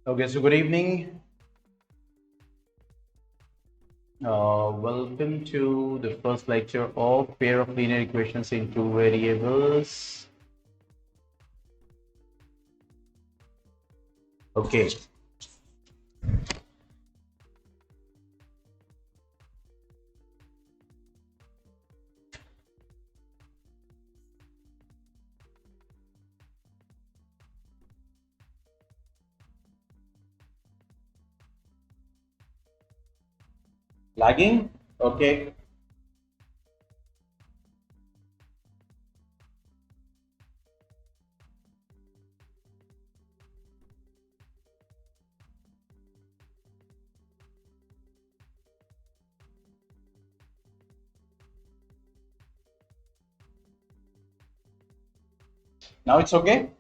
Okay, so good evening. Welcome to the first lecture of pair of linear equations in two variables. Okay. Lagging? Okay. Now it's okay?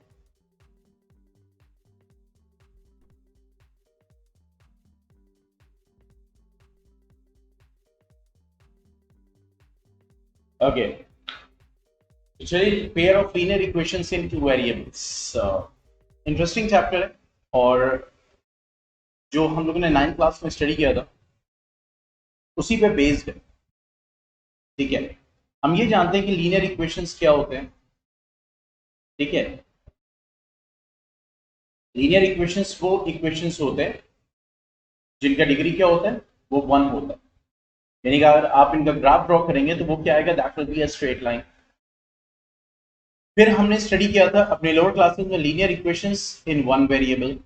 Okay. चलिए pair of linear equations in two variables. Interesting chapter है और जो हम लोगों ने 9th class में study किया था उसी पे बेस्ड है. ठीक है. हम ये जानते हैं कि लीनियर इक्वेशंस क्या होते हैं. ठीक है. लीनियर इक्वेशंस वो इक्वेशंस होते हैं जिनका डिग्री क्या होता है, वो 1 होता है. यानी कि अगर आप इनका ग्राफ ड्रॉ करेंगे तो वो क्या आएगा, that will be a straight line. फिर हमने स्टडी किया था अपने लोअर क्लासेस में linear equations in one variable.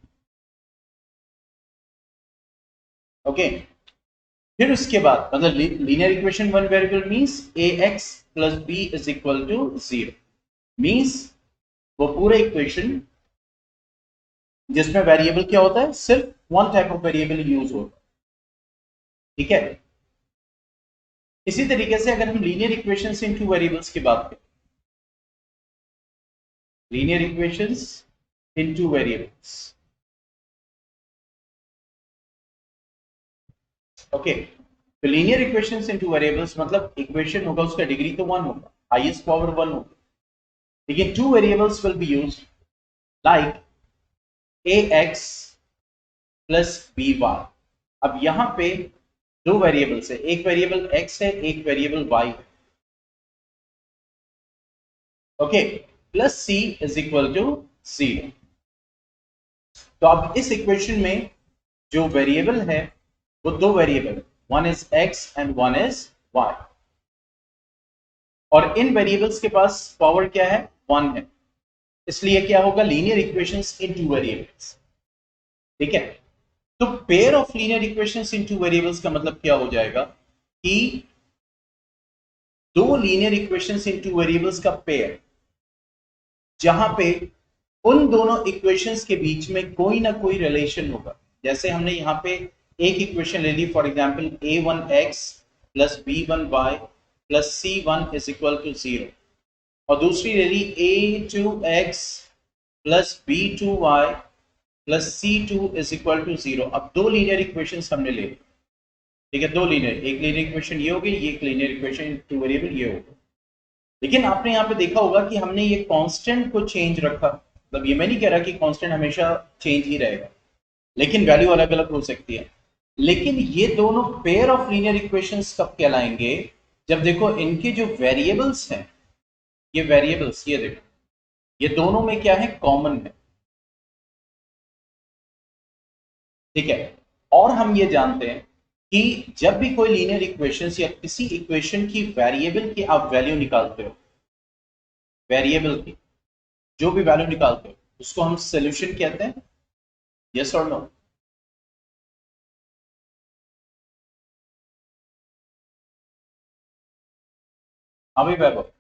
Okay. फिर उसके बाद मतलब linear equation one variable means ax plus b is equal to 0. Means वो पूरा इक्वेशन जिसमें वेरिएबल क्या होता है, सिर्फ one type of variable use होता है. ठीक है. इसी तरीके से अगर हम linear equations in two variables की बात करें, linear equations in two variables. Okay. तो linear equations in two variables मतलब इक्वेशन होगा उसका डिग्री तो 1 होगा, हाईएस्ट पावर 1 होगा. लेकिन two variables will be used like ax plus by. अब यहां पे दो वेरिएबल्स है, एक वेरिएबल x है, एक वेरिएबल y है. Okay. Plus c is equal to 0. तो अब इस इक्वेशन में जो वेरिएबल है वो दो variable, one is x and one is y. और इन वेरिएबल्स के पास पावर क्या है, 1 है. इसलिए क्या होगा, linear equations in two variables. ठीक है. तो pair of linear equations in two variables का मतलब क्या हो जाएगा कि दो linear equations in two variables का पेयर जहां पे उन दोनों इक्वेशंस के बीच में कोई ना कोई रिलेशन होगा. जैसे हमने यहां पे एक इक्वेशन ले ली, for example a1x plus b1y plus c1 is equal to 0, और दूसरी ले ली a2x plus b2y plus c2 is equal to 0. अब दो लीनियर इक्वेशंस हमने ले ली. ठीक है. दो लीनियर, एक लीनियर इक्वेशन ये हो गई, एक लीनियर इक्वेशन टू वेरिएबल ये होगा. लेकिन आपने यहाँ पे देखा होगा कि हमने ये कांस्टेंट को चेंज रखा. मतलब ये मैं नहीं कह रहा कि कांस्टेंट हमेशा चेंज ही रहेगा, लेकिन वैल्यू अलग अलग हो सकती है. लेकिन ये दोनों पेयर ऑफ लीनियर इक्वेशंस कब कहलाएंगे, जब देखो इनके जो वेरिएबल्स हैं, ये वेरिएबल्स, ये देखो ये दोनों में क्या है, कॉमन है. ठीक है. और हम ये जानते हैं कि जब भी कोई लीनियर इक्वेशंस या किसी इक्वेशन की वेरिएबल की आप वैल्यू निकालते हो, वेरिएबल की जो भी वैल्यू निकालते हो उसको हम सॉल्यूशन कहते हैं. यस और नो? अभी वैभव,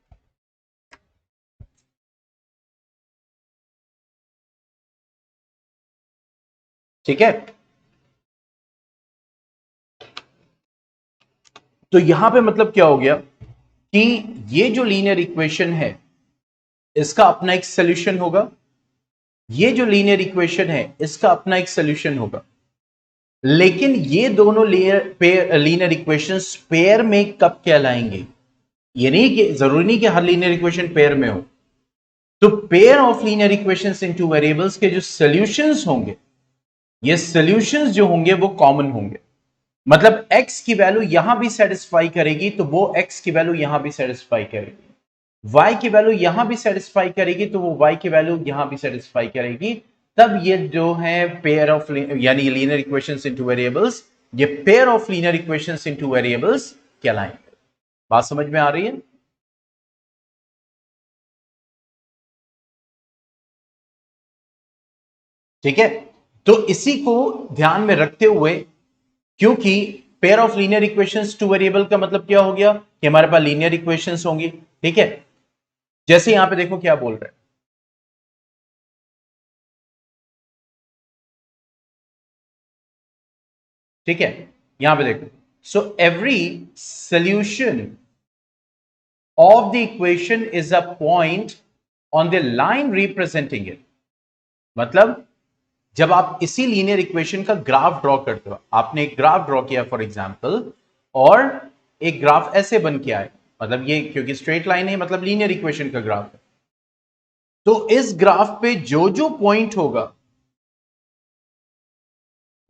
ठीक है. तो यहां पे मतलब क्या हो गया कि ये जो लीनियर इक्वेशन है इसका अपना एक सॉल्यूशन होगा, ये जो लीनियर इक्वेशन है इसका अपना एक सॉल्यूशन होगा. लेकिन ये दोनों लीनियर इक्वेशंस पेयर में कब कहलाएंगे, ये नहीं कि जरूरी नहीं कि हर लीनियर इक्वेशन पेयर में हो. तो pair of linear equations in two variables के जो सॉल्यूशंस होंगे ये सॉल्यूशंस जो होंगे वो कॉमन होंगे, मतलब x की वैल्यू यहां भी सेटिस्फाई करेगी तो वो x की वैल्यू यहां भी सेटिस्फाई करेगी, y की वैल्यू यहां भी सेटिस्फाई करेगी तो वो y की वैल्यू यहां भी सेटिस्फाई करेगी। तब ये जो है पेयर ऑफ यानी लीनियर इक्वेशंस इनटू वेरिएबल्स, ये pair of linear equations in two variables कहलाएंगे। बात समझ में आ रही है? ठीक है, तो इसी को ध्यान में रखते हुए, क्योंकि pair of linear equations two variable का मतलब क्या हो गया कि हमारे पास लीनियर इक्वेशंस होंगी। ठीक है, जैसे यहां पे देखो क्या बोल रहे हैं, ठीक है, यहां पे देखो, so every solution of the equation is a point on the line representing it। मतलब जब आप इसी लीनियर इक्वेशन का ग्राफ ड्रॉ करते हो, आपने एक ग्राफ ड्रॉ किया फॉर एग्जांपल, और एक ग्राफ ऐसे बन के आए, मतलब ये क्योंकि स्ट्रेट लाइन है मतलब लीनियर इक्वेशन का ग्राफ है, तो इस ग्राफ पे जो जो पॉइंट होगा,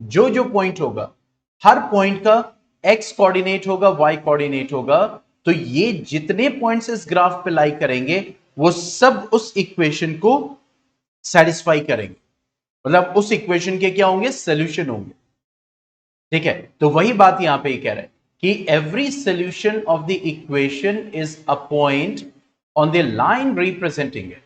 जो जो पॉइंट होगा, हर पॉइंट का एक्स कोऑर्डिनेट होगा, वाई कोऑर्डिनेट होगा, तो ये जितने पॉइंट्स इस ग्राफ पे लाई करेंगे वो सब उस इक्वेशन को सेटिस्फाई करेंगे, मतलब उस इक्वेशन के क्या होंगे, सोल्यूशन होंगे। ठीक है, तो वही बात यहां पे ही कह रहे हैं कि every solution of the equation is a point on the line representing it,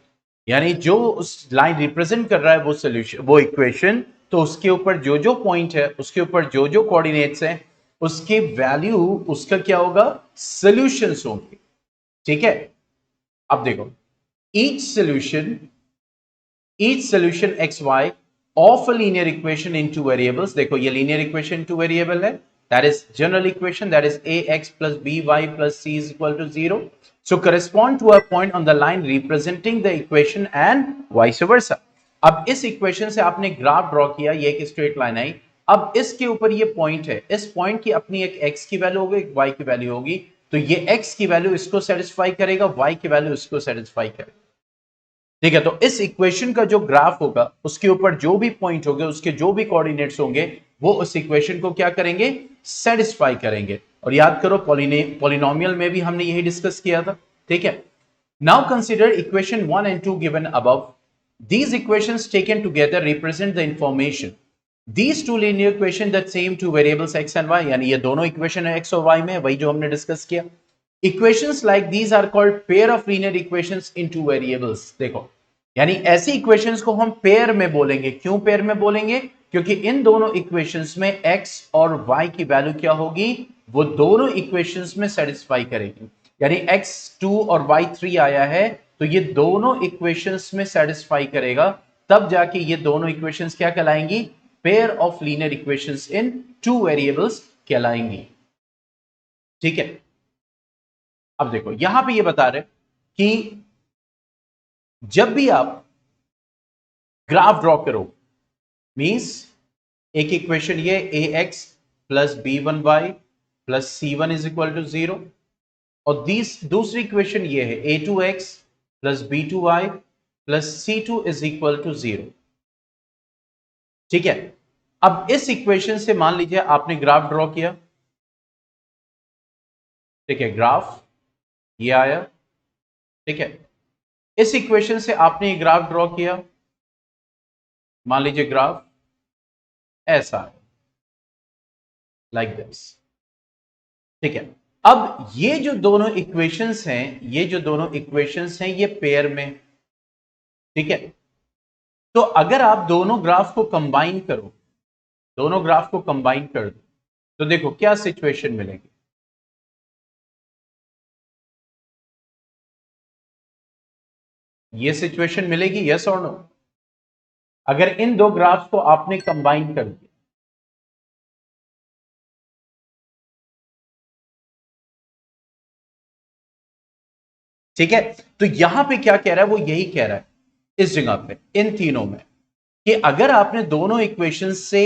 यानी जो उस लाइन रिप्रेजेंट कर रहा है वो सोल्यूशन, वो इक्वेशन, तो उसके ऊपर जो जो पॉइंट है, उसके ऊपर जो जो कोऑर्डिनेट्स हैं, उसके वैल्यू उसका क्या होगा, सोल्यूशंस होंगे। ठीक है, अब देखो, each solution, each solution xy of a linear equation in two variables, देखो ये linear equation two variable है, that is general equation, that is ax plus by plus c is equal to 0, so correspond to a point on the line representing the equation and vice versa। अब इस equation से आपने graph draw किया, ये एक straight line आई, अब इसके ऊपर ये पॉइंट है, इस पॉइंट की अपनी एक x की वैल्यू होगी, एक y की वैल्यू होगी, तो ये x की वैल्यू इसको सेटिस्फाई करेगा, y की वैल्यू इसको सेटिस्फाई करेगा। ठीक है, तो इस इक्वेशन का जो ग्राफ होगा उसके ऊपर जो भी पॉइंट होंगे, उसके जो भी कोऑर्डिनेट्स होंगे, वो उस इक्वेशन को क्या करेंगे, सेटिस्फाई करेंगे। और याद करो पॉलिनोमियल में भी हमने यही डिस्कस किया था। ठीक है, now consider equation 1 and 2 given above, these equations taken together represent the information, these two linear equations that same two variables x and y, यानी ये दोनों इक्वेशन है x और y में, वही जो हमने डिस्कस किया। Equations like these are called pair of linear equations in two variables. देखो, यानी ऐसी इक्वेशंस को हम पेयर में बोलेंगे। क्यों पेयर में बोलेंगे, क्योंकि इन दोनों इक्वेशंस में x और y की वैल्यू क्या होगी, वो दोनों इक्वेशंस में सेटिस्फाई करेगी। यानी x2 और y3 आया है तो ये दोनों इक्वेशंस में सेटिस्फाई करेगा, तब जाके ये दोनों इक्वेशंस क्या कहलाएंगी, pair of linear equations in two variables कहलाएंगी। ठीक है, अब देखो यहां पे ये बता रहे कि जब भी आप ग्राफ ड्रॉ करो, मींस एक इक्वेशन ये A X plus B one Y plus C one is equal to 0, और दूसरी इक्वेशन ये है A two X plus B two Y plus C two is equal to 0। ठीक है, अब इस इक्वेशन से मान लीजिए आपने ग्राफ ड्रॉ किया। ठीक है, ग्राफ ये आया। ठीक है, इस इक्वेशन से आपने ये ग्राफ ड्रॉ किया, मान लीजिए ग्राफ ऐसा है, लाइक दिस। ठीक है, अब ये जो दोनों इक्वेशंस हैं, ये जो दोनों इक्वेशंस हैं ये पेयर में। ठीक है, तो अगर आप दोनों ग्राफ को कंबाइन करो, दोनों ग्राफ को कंबाइन कर दो, तो देखो क्या सिचुएशन मिलेगी। ये सिचुएशन मिलेगी, यस और नो, अगर इन दो ग्राफ को आपने कंबाइन कर दिया। ठीक है, तो यहां पे क्या कह रहा है, वो यही कह रहा है इस जगह पे, इन तीनों में, कि अगर आपने दोनों इक्वेशन से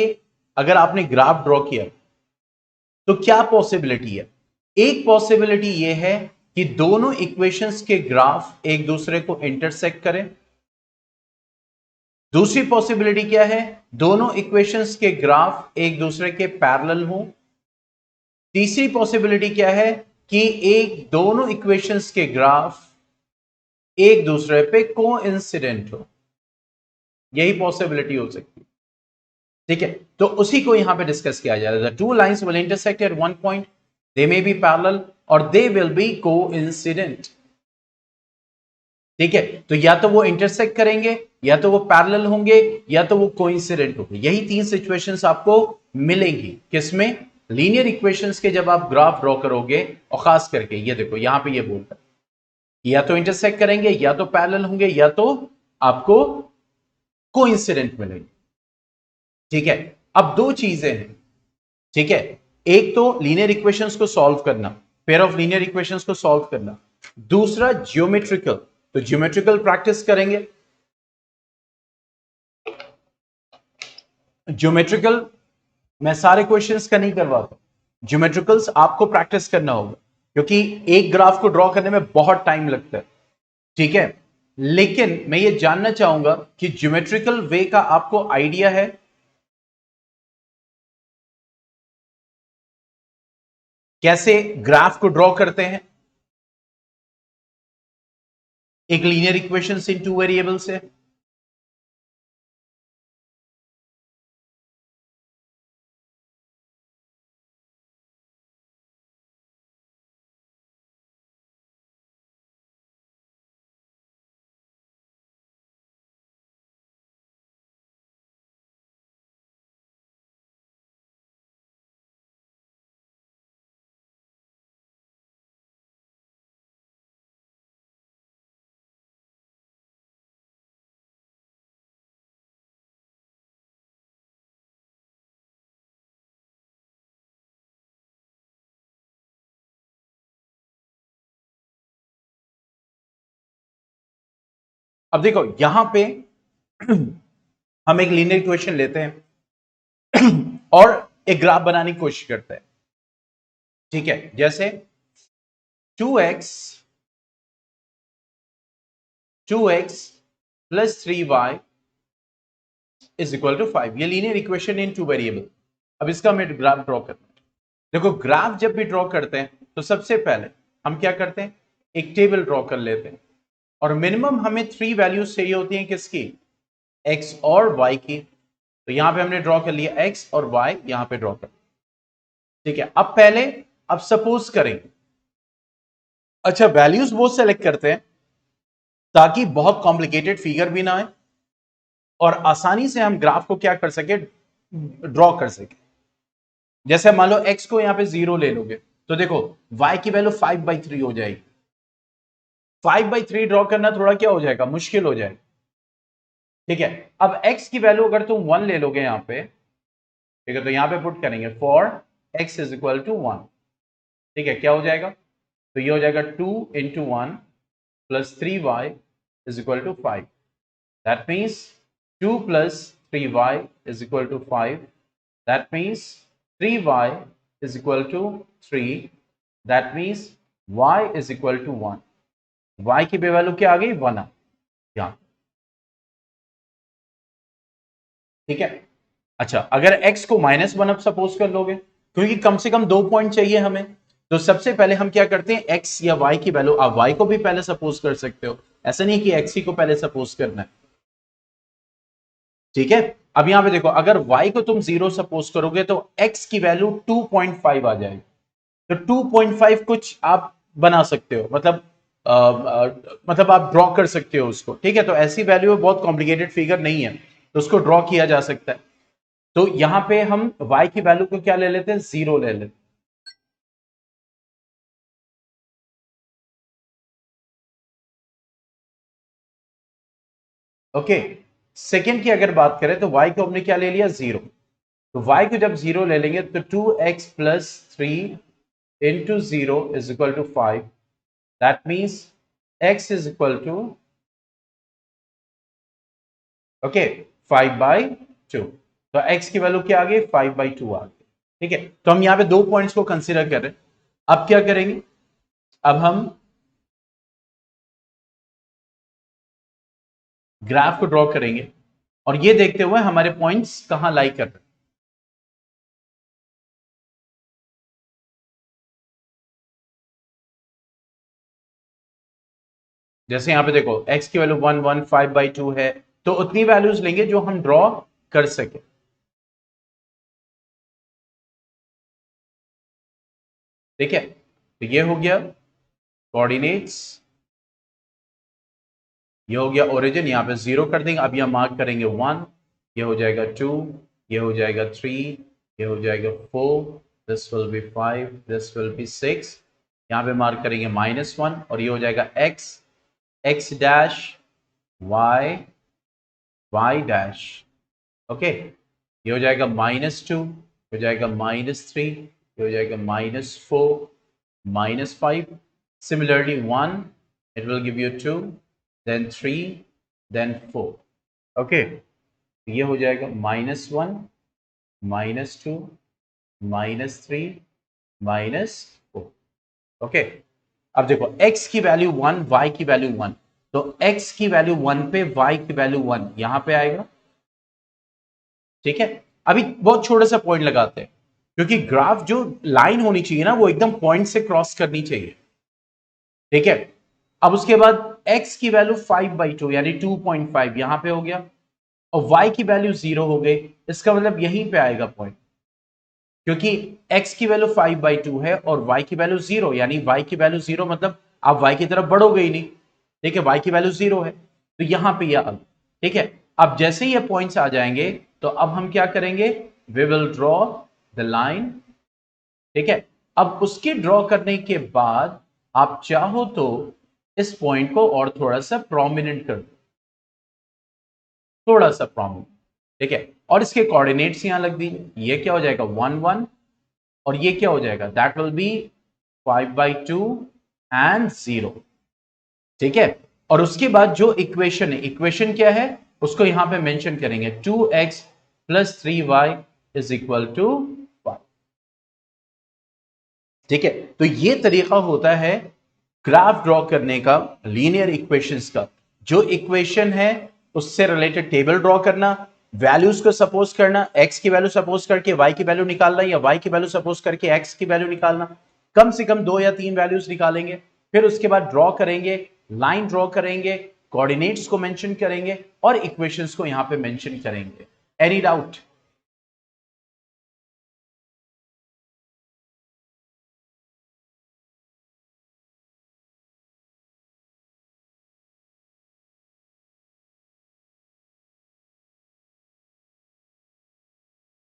अगर आपने ग्राफ ड्रॉ किया तो क्या पॉसिबिलिटी है। एक पॉसिबिलिटी यह है कि दोनों इक्वेशंस के ग्राफ एक दूसरे को इंटरसेक्ट करें। दूसरी पॉसिबिलिटी क्या है, दोनों इक्वेशंस के ग्राफ एक दूसरे के पैरेलल हों। तीसरी पॉसिबिलिटी क्या है कि दोनों इक्वेशंस के ग्राफ एक दूसरे पे कोइंसिडेंट हो, यही पॉसिबिलिटी हो सकती है। ठीक है, तो उसी को यहां पे डिस्कस किया जा रहा है। Two lines will intersect at one point, they may be parallel और दे विल बी कोइंसिडेंट। ठीक है, तो या तो वो इंटरसेक्ट करेंगे, या तो वो पैरेलल होंगे, या तो वो कोइंसिडेंट होंगे। यही तीन सिचुएशंस आपको मिलेंगी किसमें, लीनियर इक्वेशंस के जब आप ग्राफ ड्रॉ करोगे। और खास करके ये देखो यहां पे ये बोलता है या तो इंटरसेक्ट करेंगे, या तो पैरेलल होंगे, या तो आपको कोइंसिडेंट मिलेंगे। ठीक है, अब दो चीजें हैं। ठीक है, एक तो लीनियर इक्वेशंस को सॉल्व करना, पेयर ऑफ लीनियर इक्वेशंस को सॉल्व करना। दूसरा ज्योमेट्रिकल, तो ज्योमेट्रिकल प्रैक्टिस करेंगे। ज्योमेट्रिकल मैं सारे क्वेश्चंस का नहीं करवाता, ज्योमेट्रिकल्स आपको प्रैक्टिस करना होगा, क्योंकि एक ग्राफ को ड्रॉ करने में बहुत टाइम लगता है। ठीक है, लेकिन मैं ये जानना चाहूंगा कि ज्योमेट्रिकल वे का आपको आइडिया है, कैसे ग्राफ को ड्रॉ करते हैं एक linear equation in two variable से। अब देखो यहां पे हम एक लीनियर इक्वेशन लेते हैं और एक ग्राफ बनाने की कोशिश करते हैं। ठीक है, जैसे 2x 2x plus 3y is equal to 5, ये linear equation in two variable. अब इसका हमें ग्राफ ड्रॉ करना है। देखो ग्राफ जब भी ड्रॉ करते हैं तो सबसे पहले हम क्या करते हैं, एक टेबल ड्रॉ कर लेते हैं, और मिनिमम हमें 3 वैल्यूज चाहिए होती हैं किसकी, x और y की। तो यहां पे हमने ड्रॉ कर लिया x और y, यहां पे ड्रॉ कर। ठीक है, अब पहले अब सपोज करें, अच्छा वैल्यूज वो सेलेक्ट करते हैं ताकि बहुत कॉम्प्लिकेटेड फिगर भी ना आए और आसानी से हम ग्राफ को क्या कर सके, ड्रॉ कर सके। जैसे मान लो x को यहां पे 0 ले लोगे तो देखो y की वैल्यू 5/3 हो जाएगी। 5/3 ड्रॉ करना थोड़ा क्या हो जाएगा, मुश्किल हो जाएगा। ठीक है, अब x की वैल्यू अगर तुम 1 ले लोगे यहां पे, ठीक है, तो यहां पे पुट करेंगे for x is equal to 1। ठीक है, क्या हो जाएगा, तो ये हो जाएगा 2 into 1 plus 3y is equal to 5। That means 2 plus 3y is equal to 5। That means 3y is equal to 3. That means y is equal to 1. y की वैल्यू क्या आ गई, 1 आ यहां। ठीक है, अच्छा अगर x को -1 अब सपोज कर लोगे, क्योंकि कम से कम 2 पॉइंट चाहिए हमें, तो सबसे पहले हम क्या करते हैं, x या y की वैल्यू, आप y को भी पहले सपोज कर सकते हो, ऐसा नहीं कि x ही को पहले सपोज करना है। ठीक है, अब यहां पे देखो अगर y को तुम 0 सपोज करोगे तो x की वैल्यू 2.5 आ जाएगी। तो 2.5 कुछ आप बना सकते हो, मतलब आप ड्रॉ कर सकते हो उसको। ठीक है, तो ऐसी वैल्यू बहुत कॉम्प्लिकेटेड फिगर नहीं है, तो उसको ड्रॉ किया जा सकता है। तो यहां पे हम y की वैल्यू को क्या ले लेते हैं, 0 ले लेते हैं। ओके, सेकेंड की अगर बात करें तो y को हमने क्या ले लिया, 0। तो y को जब 0 ले लेंगे तो 2x plus 3 into 0 is equal to 5। That means x is equal to, okay, 5/2। तो x की वैल्यू क्या आ गई, 5/2 आ गई। ठीक है, तो हम यहां पे 2 पॉइंट्स को कंसीडर कर रहे हैं। अब क्या करेंगे, अब हम ग्राफ को ड्रॉ करेंगे और ये देखते हुए हमारे पॉइंट्स कहां लाई कर रहे हैं। जैसे यहां पे देखो x की वैल्यू 115/2 है, तो उतनी वैल्यूज लेंगे जो हम ड्रॉ कर सके। ठीक है, तो ये हो गया कोऑर्डिनेट्स, ये हो गया ओरिजिन, यहां पे 0 कर देंगे। अब यहां मार्क करेंगे 1, ये हो जाएगा 2, ये हो जाएगा 3, ये हो जाएगा 4, this will be 5, this will be 6, यहां पे मार्क करेंगे -1 और ये हो जाएगा x, x dash, y, y dash. Okay, ये हो जाएगा -2, हो जाएगा -3, ये हो जाएगा -4, -5, similarly 1, it will give you 2, then 3, then 4. Okay, ये हो जाएगा -1, -2, -3, -4। ओके, अब देखो x की वैल्यू 1, y की वैल्यू 1, तो x की वैल्यू 1 पे y की वैल्यू 1 यहां पे आएगा। ठीक है, अभी बहुत छोटा सा पॉइंट लगाते हैं, क्योंकि ग्राफ जो लाइन होनी चाहिए ना वो एकदम पॉइंट से क्रॉस करनी चाहिए। ठीक है, अब उसके बाद x की वैल्यू 5/2 यानी 2.5 यहां पे हो गया, और y की वैल्यू 0 हो गई, इसका मतलब यहीं पे आएगा पॉइंट, क्योंकि x की वैल्यू 5/2 है और y की वैल्यू 0, यानी y की वैल्यू 0 मतलब आप y की तरफ बढ़ोगे ही नहीं। ठीक है, y की वैल्यू 0 है, तो यहां पे यह ठीक है, अब जैसे ही ये पॉइंट्स आ जाएंगे तो अब हम क्या करेंगे, we will draw the line. ठीक है, अब उसकी ड्रॉ करने के बाद आप चाहो तो इस पॉइंट को और थोड़ा सा प्रोमिनेंट कर दो, थोड़ा सा प्रोमिनेंट। ठीक है, और इसके कोऑर्डिनेट्स यहां लग दीजिए, ये क्या हो जाएगा 1 1, और ये क्या हो जाएगा, दैट विल बी 5/2 एंड 0। ठीक है, और उसके बाद जो इक्वेशन है, इक्वेशन क्या है उसको यहां पे मेंशन करेंगे, 2x + 3y is equal to 5। ठीक है, तो ये तरीका होता है ग्राफ ड्रॉ करने का, लीनियर इक्वेशंस का। जो इक्वेशन है उससे रिलेटेड टेबल ड्रॉ करना, वैल्यूज को सपोज करना, x की वैल्यू सपोज करके y की वैल्यू निकालना, या y की वैल्यू सपोज करके x की वैल्यू निकालना, कम से कम 2 या 3 वैल्यूज निकालेंगे, फिर उसके बाद ड्रॉ करेंगे, लाइन ड्रॉ करेंगे, कोऑर्डिनेट्स को मेंशन करेंगे और इक्वेशंस को यहां पे मेंशन करेंगे। Any doubt?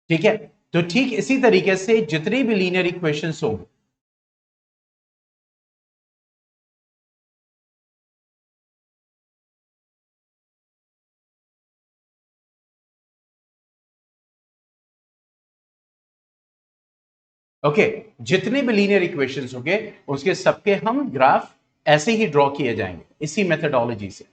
ठीक है, तो ठीक इसी तरीके से जितनी भी लीनियर इक्वेशंस होंगे, ओके, जितने भी लीनियर इक्वेशंस होंगे उसके सबके हम ग्राफ ऐसे ही ड्रॉ किए जाएंगे इसी मेथडोलॉजी से।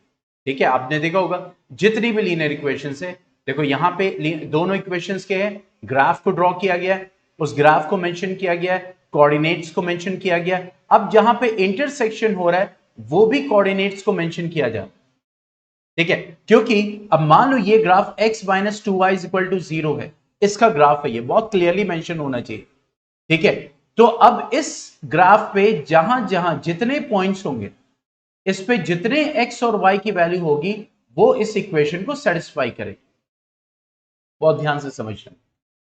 ठीक है, आपने देखा होगा जितनी भी लीनियर इक्वेशंस है, देखो यहां पे दोनों इक्वेशंस के हैं, ग्राफ को ड्रॉ किया गया है, उस ग्राफ को मेंशन किया गया है, कोऑर्डिनेट्स को मेंशन किया गया है, अब जहां पे इंटरसेक्शन हो रहा है वो भी कोऑर्डिनेट्स को मेंशन किया जाए। ठीक है, क्योंकि अब मान लो ये ग्राफ x - 2y = 0 है, इसका ग्राफ है, ये बहुत क्लियरली मेंशन होना चाहिए। ठीक है, तो अब इस ग्राफ पे जहां जहां जितने पॉइंट्स होंगे, इस पे जितने x और y की वैल्यू होगी वो इस इक्वेशन को सेटिस्फाई करेगी। बहुत ध्यान से समझना।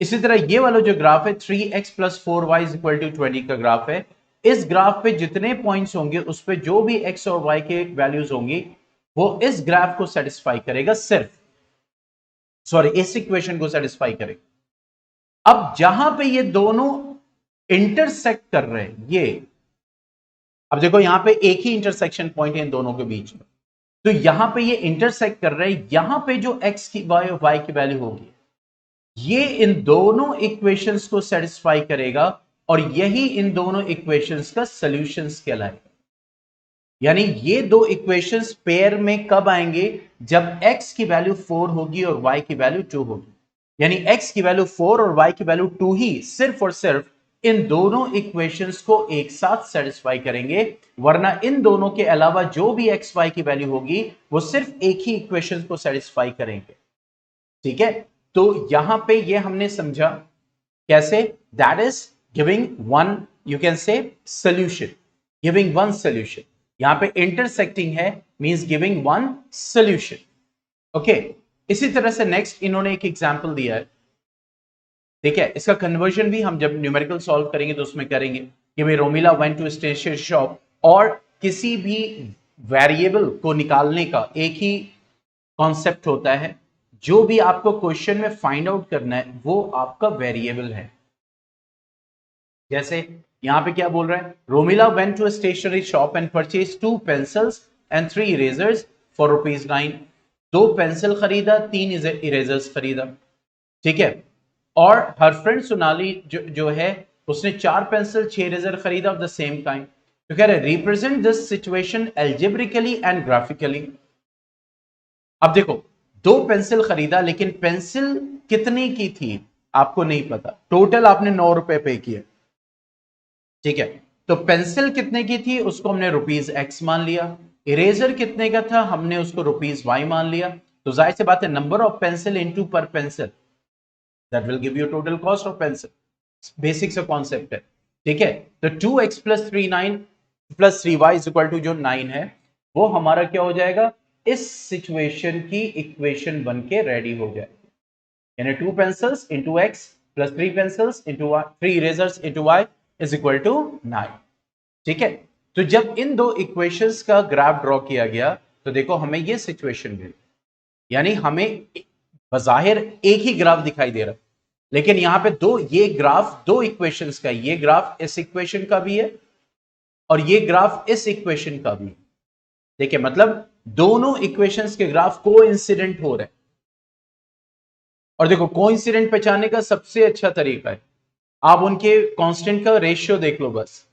इसी तरह ये वाला जो ग्राफ है 3x + 4y = 20 का ग्राफ है, इस ग्राफ पे जितने पॉइंट्स होंगे उस पे जो भी x और y के वैल्यूज होंगी वो इस ग्राफ को सेटिस्फाई करेगा, सिर्फ सॉरी इस इक्वेशन को सेटिस्फाई करेगा। अब जहां पे ये दोनों इंटरसेक्ट कर रहे हैं, ये अब देखो यहां पे एक ही इंटरसेक्शन पॉइंट है इन दोनों के बीच में, तो यहां पे ये इंटरसेक्ट कर रहे हैं, यहां पे जो x की y की वैल्यू होगी ये इन दोनों इक्वेशंस को सेटिस्फाई करेगा, और यही इन दोनों इक्वेशंस का सॉल्यूशंस कहलाएगा। यानी ये दो इक्वेशंस पेयर में कब आएंगे, जब x की वैल्यू 4 होगी और y की वैल्यू 2 होगी। यानी x की वैल्यू 4 और y की वैल्यू 2 ही सिर्फ और सिर्फ इन दोनों इक्वेशंस को एक साथ सेटिस्फाई करेंगे, वरना इन दोनों के अलावा जो भी x y की वैल्यू होगी वो सिर्फ एक ही इक्वेशन को सेटिस्फाई करेंगे। ठीक है, तो यहां पे ये हमने समझा कैसे, that is giving one, you can say solution, giving one solution. यहां पे इंटरसेक्टिंग है means giving one solution. Okay, इसी तरह से नेक्स्ट इन्होंने एक एग्जांपल दिया है, ठीक है, इसका कन्वर्जन भी हम जब न्यूमेरिकल सॉल्व करेंगे तो उसमें करेंगे कि भाई Romila went to stationery shop, और किसी भी वेरिएबल को निकालने का एक ही कॉन्सेप्ट होता है, जो भी आपको क्वेश्चन में फाइंड आउट करना है वो आपका वेरिएबल है। जैसे यहां पे क्या बोल रहा है, Romila went to stationery shop and purchase 2 pencils and 3 erasers for ₹9। 2 pencil खरीदा, 3 इरेजर्स खरीदा, ठीक है, और हर फ्रेंड सोनाली जो है उसने 4 पेंसिल 6 इरेजर खरीदा ऑफ द सेम काइंड। तो कह रहे represent this situation algebraically and graphically. अब देखो, 2 पेंसिल खरीदा लेकिन पेंसिल कितनी की थी आपको नहीं पता, टोटल आपने ₹9 पे किया, ठीक है, तो पेंसिल कितने की थी उसको हमने ₹X मान लिया, इरेजर कितने का था हमने उसको ₹Y मान लिया, तो जाहिर सी बात है नंबर ऑफ पेंसिल इनटू पर pencil, that will give you total cost of pencil, basic सा कॉन्सेप्ट है, ठीक है। तो 2x plus 39 plus 3y is equal to जो 9 है वो हमारा क्या हो जाएगा, इस सिचुएशन की इक्वेशन बन के रेडी हो जाए, यानी 2 pencils into x plus 3 pencils into y, 3 erasers into y is equal to 9, ठीक है। तो जब इन दो इक्वेशंस का ग्राफ ड्रॉ किया गया तो देखो हमें ये सिचुएशन मिली, यानी हमें बजाहिर एक ही ग्राफ दिखाई दे रहा, लेकिन यहां पे दो, ये ग्राफ दो इक्वेशंस का, ये ग्राफ इस इक्वेशन का भी है और ये ग्राफ इस इक्वेशन का भी है, ठीक है, मतलब दोनों इक्वेशंस के ग्राफ कोइंसिडेंट हो रहे हैं। और देखो कोइंसिडेंट पहचानने का सबसे अच्छा तरीका है आप उनके कांस्टेंट का रेशियो देख लो बस,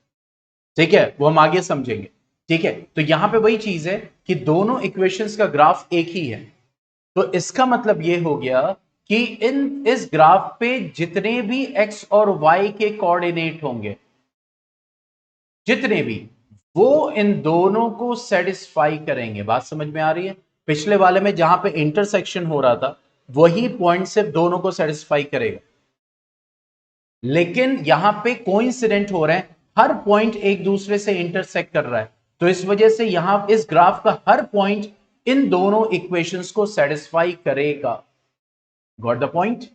ठीक है, वो हम आगे समझेंगे, ठीक है। तो यहां पे वही चीज है कि दोनों इक्वेशंस का ग्राफ एक ही है, तो इसका मतलब यह हो गया कि इस ग्राफ पे जितने भी x और y के कोऑर्डिनेट होंगे, जितने भी, वो इन दोनों को सेटिस्फाई करेंगे। बात समझ में आ रही है, पिछले वाले में जहां पे इंटरसेक्शन हो रहा था वही पॉइंट सिर्फ दोनों को सेटिस्फाई करेगा, लेकिन यहां पे कोइंसिडेंट हो रहे हैं, हर पॉइंट एक दूसरे से इंटरसेक्ट कर रहा है, तो इस वजह से यहां इस ग्राफ का हर पॉइंट इन दोनों इक्वेशंस को सेटिस्फाई करेगा। Got the point?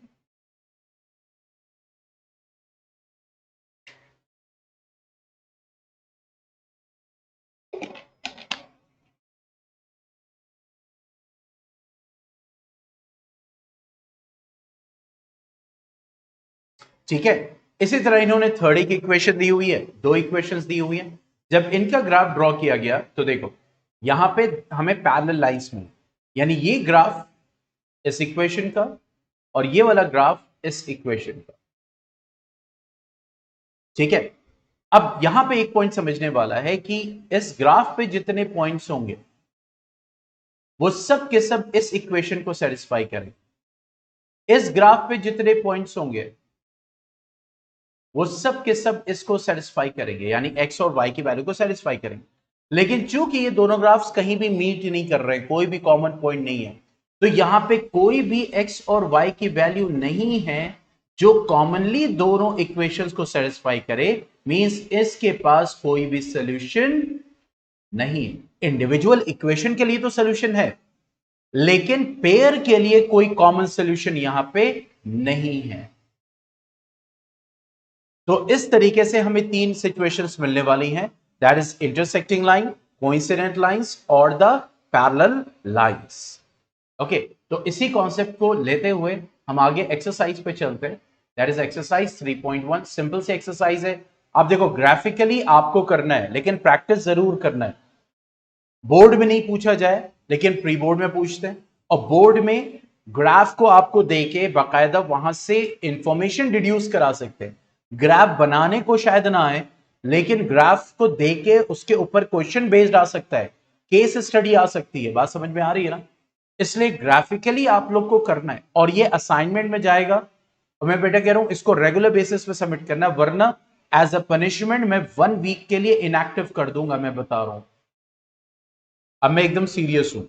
ठीक है, इसी तरह इन्होंने थर्ड एक इक्वेशन दी हुई है, दो इक्वेशंस दी हुई हैं, जब इनका ग्राफ ड्रॉ किया गया तो देखो यहां पे हमें पैरेलल लाइंस मिली, यानी ये ग्राफ इस इक्वेशन का और ये वाला ग्राफ इस इक्वेशन का, ठीक है। अब यहां पे एक पॉइंट समझने वाला है कि इस ग्राफ पे जितने पॉइंट्स होंगे वो सब के सब इस इक्वेशन को सेटिस्फाई करेंगे, इस ग्राफ पे जितने पॉइंट्स होंगे वो सब के सब इसको सेटिस्फाई करेंगे, यानी x और y की वैल्यू को सेटिस्फाई करेंगे। लेकिन चूंकि ये दोनों ग्राफ्स कहीं भी मीट नहीं कर रहे, कोई भी कॉमन पॉइंट नहीं है, तो यहां पे कोई भी x और y की वैल्यू नहीं है जो कॉमनली दोनों इक्वेशंस को सेटिस्फाई करे, मींस इसके पास कोई भी सॉल्यूशन नहीं। इंडिविजुअल इक्वेशन के लिए तो सॉल्यूशन है, लेकिन पेयर के लिए कोई कॉमन सॉल्यूशन यहां पे नहीं है। तो इस तरीके से हमें तीन सिचुएशंस मिलने वाली हैं, that is intersecting line, coincident lines और द पैरेलल लाइंस। ओके, तो इसी कॉन्सेप्ट को लेते हुए हम आगे एक्सरसाइज पे चलते हैं, दैट इज एक्सरसाइज 3.1। सिंपल सी एक्सरसाइज है, आप देखो ग्राफिकली आपको करना है लेकिन प्रैक्टिस जरूर करना है। बोर्ड में नहीं पूछा जाए लेकिन प्री बोर्ड में पूछते हैं, और बोर्ड में ग्राफ को आपको देके बाकायदा वहां से इंफॉर्मेशन डिड्यूस करा सकते हैं। ग्राफ बनाने को शायद ना आए, लेकिन ग्राफ को देके उसके ऊपर क्वेश्चन बेस्ड आ सकता है, केस स्टडी आ सकती है। बात समझ में आ रही है ना? इसलिए ग्राफिकली आप लोग को करना है, और ये असाइनमेंट में जाएगा, और मैं बेटा कह रहा हूं इसको रेगुलर बेसिस पे सबमिट करना, वरना एज अ पनिशमेंट मैं 1 वीक के लिए इनएक्टिव कर दूंगा, मैं बता रहा हूं। अब मैं एकदम सीरियस हूं।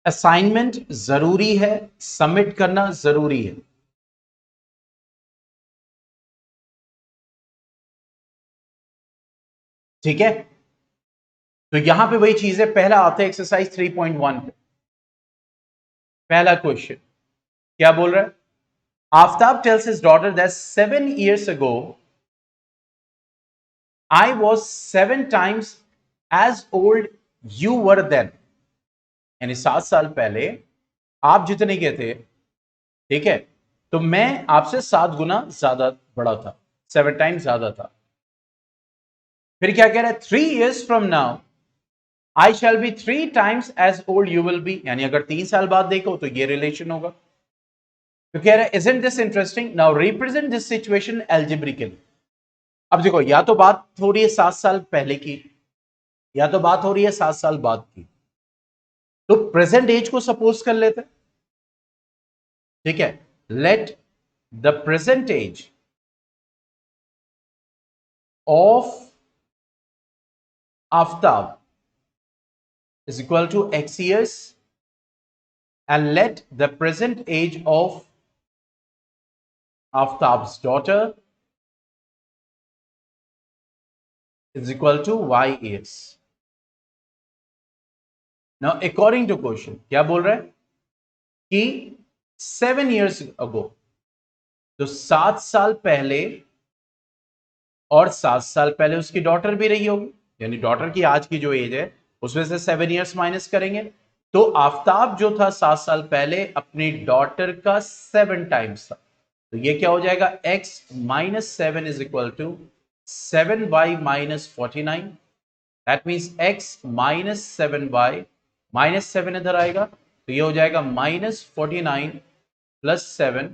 असाइनमेंट जरूरी है, सबमिट करना जरूरी है। ठीक है, तो यहां पे वही चीज है, पहला आता है एक्सरसाइज 3.1 पे। पहला क्वेश्चन क्या बोल रहा है? Aftab tales his daughter that 7 years ago I was 7 times as old you were then। यानी 7 साल पहले आप जितने के थे, ठीक है, तो मैं आपसे 7 गुना ज्यादा बड़ा था, 7 times ज्यादा था। फिर क्या कह रहा है? 3 years from now I shall be 3 times as old you will be। यानी अगर 3 साल बाद देखो तो ये रिलेशन होगा। तो कह रहा है isn't this interesting, now represent this situation algebraically। अब देखो, या तो बात हो रही है 7 साल पहले की, या तो बात हो रही है 7 साल बाद की। तो प्रेजेंट एज को सपोज कर लेते हैं, ठीक है। Let the present age of Aftab is equal to x years, and let the present age of Aftab's daughter is equal to y years। Now according to question क्या बोल रहा है कि 7 years ago, तो 7 साल पहले, और 7 साल पहले उसकी डॉटर भी रही होगी, यानी डॉटर की आज की जो एज है उसमें से 7 years माइनस करेंगे, तो आफ्ताब जो था 7 साल पहले अपनी डॉटर का 7 times था। तो ये क्या हो जाएगा? x minus 7 is equal to 7y minus 49। That means x minus 7y, minus 7 इधर आएगा तो ये हो जाएगा -49 प्लस 7।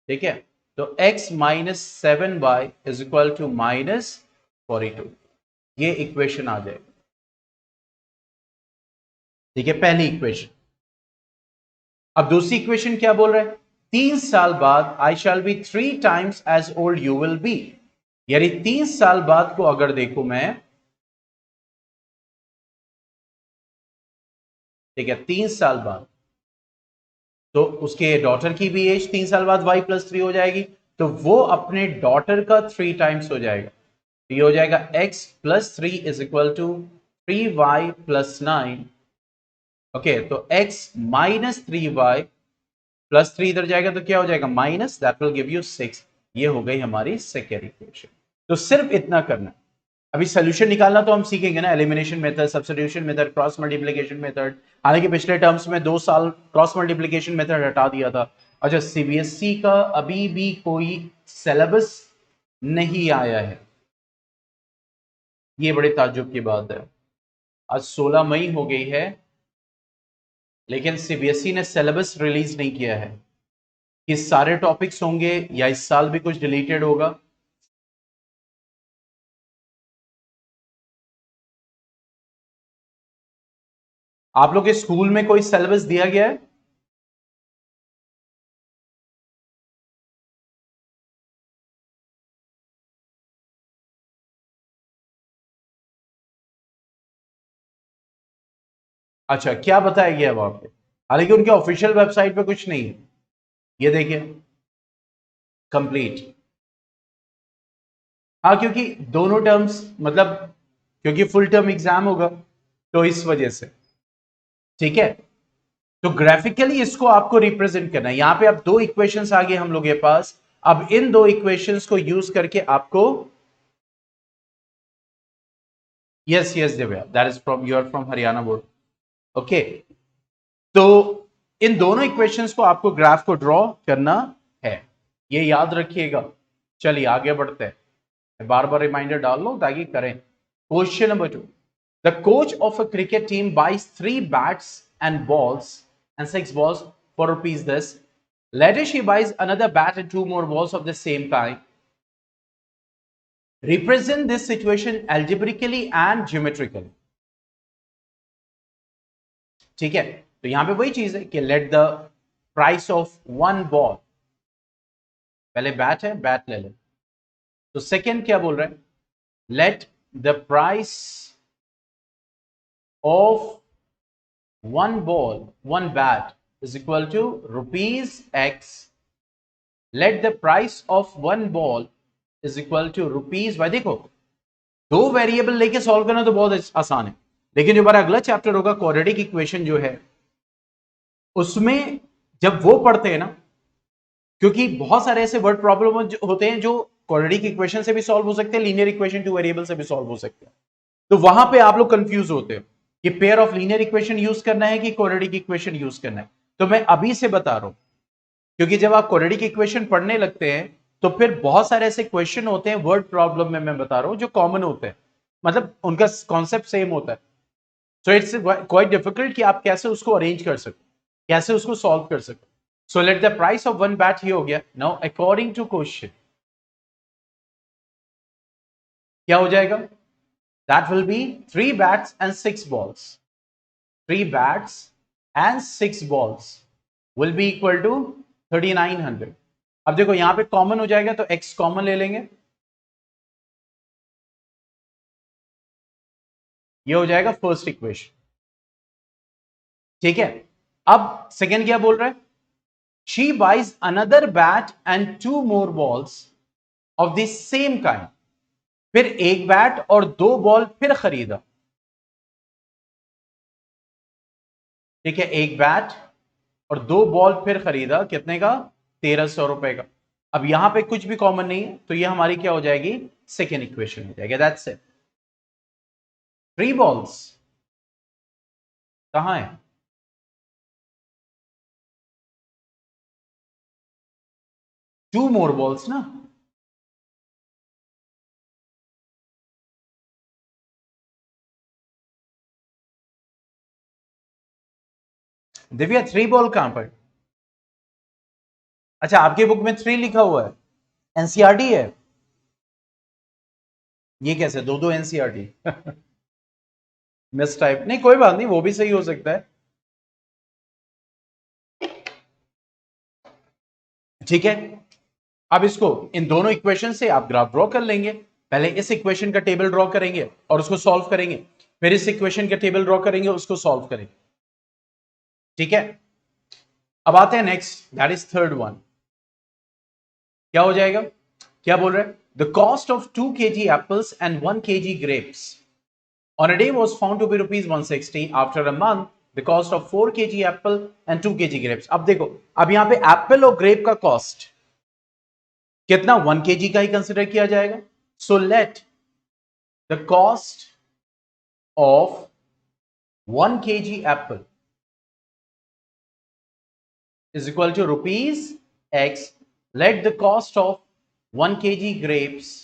ठीक है, तो x minus 7y is equal to -42। ये इक्वेशन आ जाएगा। ठीक है, पहली इक्वेशन। अब दूसरी इक्वेशन क्या बोल रहा है? 3 साल बाद I shall be 3 times as old you will be. यानी 3 साल बाद को अगर देखू मैं, ठीक है, 3 साल बाद, तो उसके डॉटर की भी एज 3 साल बाद y+3 हो जाएगी, तो वो अपने डॉटर का 3 times हो जाएगा। तो ये हो जाएगा x+3 is equal to 3y+9। Okay, तो x माइनस 3y प्लस 3 इधर जाएगा तो क्या हो जाएगा? Minus, that will give you 6। ये हो गई हमारी सेकेंड इक्वेशन। तो सिर्फ इतना करना। अभी सोल्यूशन निकालना तो हम सीखेंगे ना, elimination method, substitution method, cross multiplication method. हालांकि पिछले टर्म्स में 2 साल क्रॉस मल्टीप्लिकेशन मेथड हटा दिया था। अच्छा, सीबीएसई का अभी भी कोई सिलेबस नहीं आया है, ये बड़े ताज्जुब की बात है। आज 16 मई हो गई है, लेकिन सीबीएसई ने सिलेबस रिलीज नहीं किया है कि सारे टॉपिक्स होंगे या इस साल भी कुछ डिलीटेड होगा। आप लोग के स्कूल में कोई सिलेबस दिया गया है? अच्छा, क्या बताया गया वहां पे? हालांकि उनके ऑफिशियल वेबसाइट पे कुछ नहीं है। ये देखिए, कंप्लीट। हाँ, क्योंकि दोनों टर्म्स, मतलब क्योंकि फुल टर्म एग्जाम होगा तो इस वजह से। ठीक है, तो ग्राफिकली इसको आपको रिप्रेजेंट करना है। यहां पे अब दो इक्वेशंस आ गए हम लोग के पास। अब इन दो इक्वेशंस को यूज करके आपको, yes yes Divya, that is from, you are from Haryana board. Okay, तो इन दोनों इक्वेशंस को आपको ग्राफ को ड्रॉ करना है, ये याद रखिएगा। चलिए आगे बढ़ते हैं, बार बार रिमाइंडर डाल लो ताकि करें। Question number 2, the coach of a cricket team buys 3 bats and balls and 6 balls for rupees this। Later she buys another bat and 2 more balls of the same kind। Represent this situation algebraically and geometrically। ठीक है, तो यहां पे वही चीज है कि let the price of one ball, पहले बैट है, बैट ले ले। तो सेकंड क्या बोल रहे हैं? Let the price of one ball, one bat is equal to rupees X. Let the price of one ball is equal to rupees Y. देखो दो वेरिएबल लेके सॉल्व करना तो बहुत आसान है, लेकिन जो हमारा अगला चैप्टर होगा क्वाड्रेटिक इक्वेशन जो है, उसमें जब वो पढ़ते हैं ना, क्योंकि बहुत सारे ऐसे वर्ड प्रॉब्लम होते हैं जो क्वाड्रेटिक इक्वेशन से भी सॉल्व हो सकते हैं, लीनियर इक्वेशन टू वेरिएबल से भी सॉल्व हो सकते हैं, तो वहां पे आप लोग कंफ्यूज होते हो कि pair of linear equation use करना है कि क्वाड्रेटिक इक्वेशन यूज करना है। तो मैं अभी से बता रहा हूं, क्योंकि जब आप क्वाड्रेटिक इक्वेशन पढ़ने लगते हैं तो फिर बहुत सारे ऐसे क्वेश्चन होते हैं वर्ड प्रॉब्लम में, मैं बता रहा हूं, जो कॉमन होते हैं, मतलब उनका कॉन्सेप्ट सेम होता है। सो इट्स क्वाइट डिफिकल्ट कि आप कैसे उसको अरेंज कर सकते, कैसे उसको सॉल्व कर सकते। सो let the price of one bat, ये हो गया। नाउ अकॉर्डिंग टू क्वेश्चन क्या हो जाएगा? That will B 3 bats and 6 balls. 3 bats and 6 balls will be equal to 3900. अब देखो यहां पे कॉमन हो जाएगा तो x कॉमन ले लेंगे, ये हो जाएगा फर्स्ट इक्वेशन। ठीक है, अब सेकेंड क्या बोल रहा है? She buys another bat and 2 more balls of the same kind. फिर एक बैट और 2 बॉल फिर खरीदा। ठीक है, एक बैट और 2 बॉल फिर खरीदा, कितने का? 1300 रुपए का। अब यहां पे कुछ भी कॉमन नहीं है, तो ये हमारी क्या हो जाएगी? सेकेंड इक्वेशन हो जाएगी। That's it. 3 बॉल्स कहां है? टू मोर बॉल्स ना। दिव्या 3 बॉल कहां पर? अच्छा, आपके बुक में 3 लिखा हुआ है, एनसीईआरटी है। ये कैसे दो दो एनसीईआरटी? मिस टाइप नहीं, कोई बात नहीं, वो भी सही हो सकता है। ठीक है, अब इसको इन दोनों इक्वेशन से आप ग्राफ ड्रॉ कर लेंगे। पहले इस इक्वेशन का टेबल ड्रॉ करेंगे और उसको सॉल्व करेंगे, फिर इस इक्वेशन का टेबल ड्रॉ करेंगे, उसको सॉल्व करेंगे। ठीक है, अब आते हैं next, that is third one. क्या हो जाएगा? क्या बोल रहे हैं? The cost of 2 kg apples and 1 kg grapes on a day was found to be rupees 160. After a month, the cost of 4 kg apple and 2 kg grapes. अब देखो, अब यहां पे एप्पल और ग्रेप का कॉस्ट कितना? 1 kg का ही consider किया जाएगा। सो let the cost of 1 kg apple is equal to rupees X. Let the cost of 1 kg grapes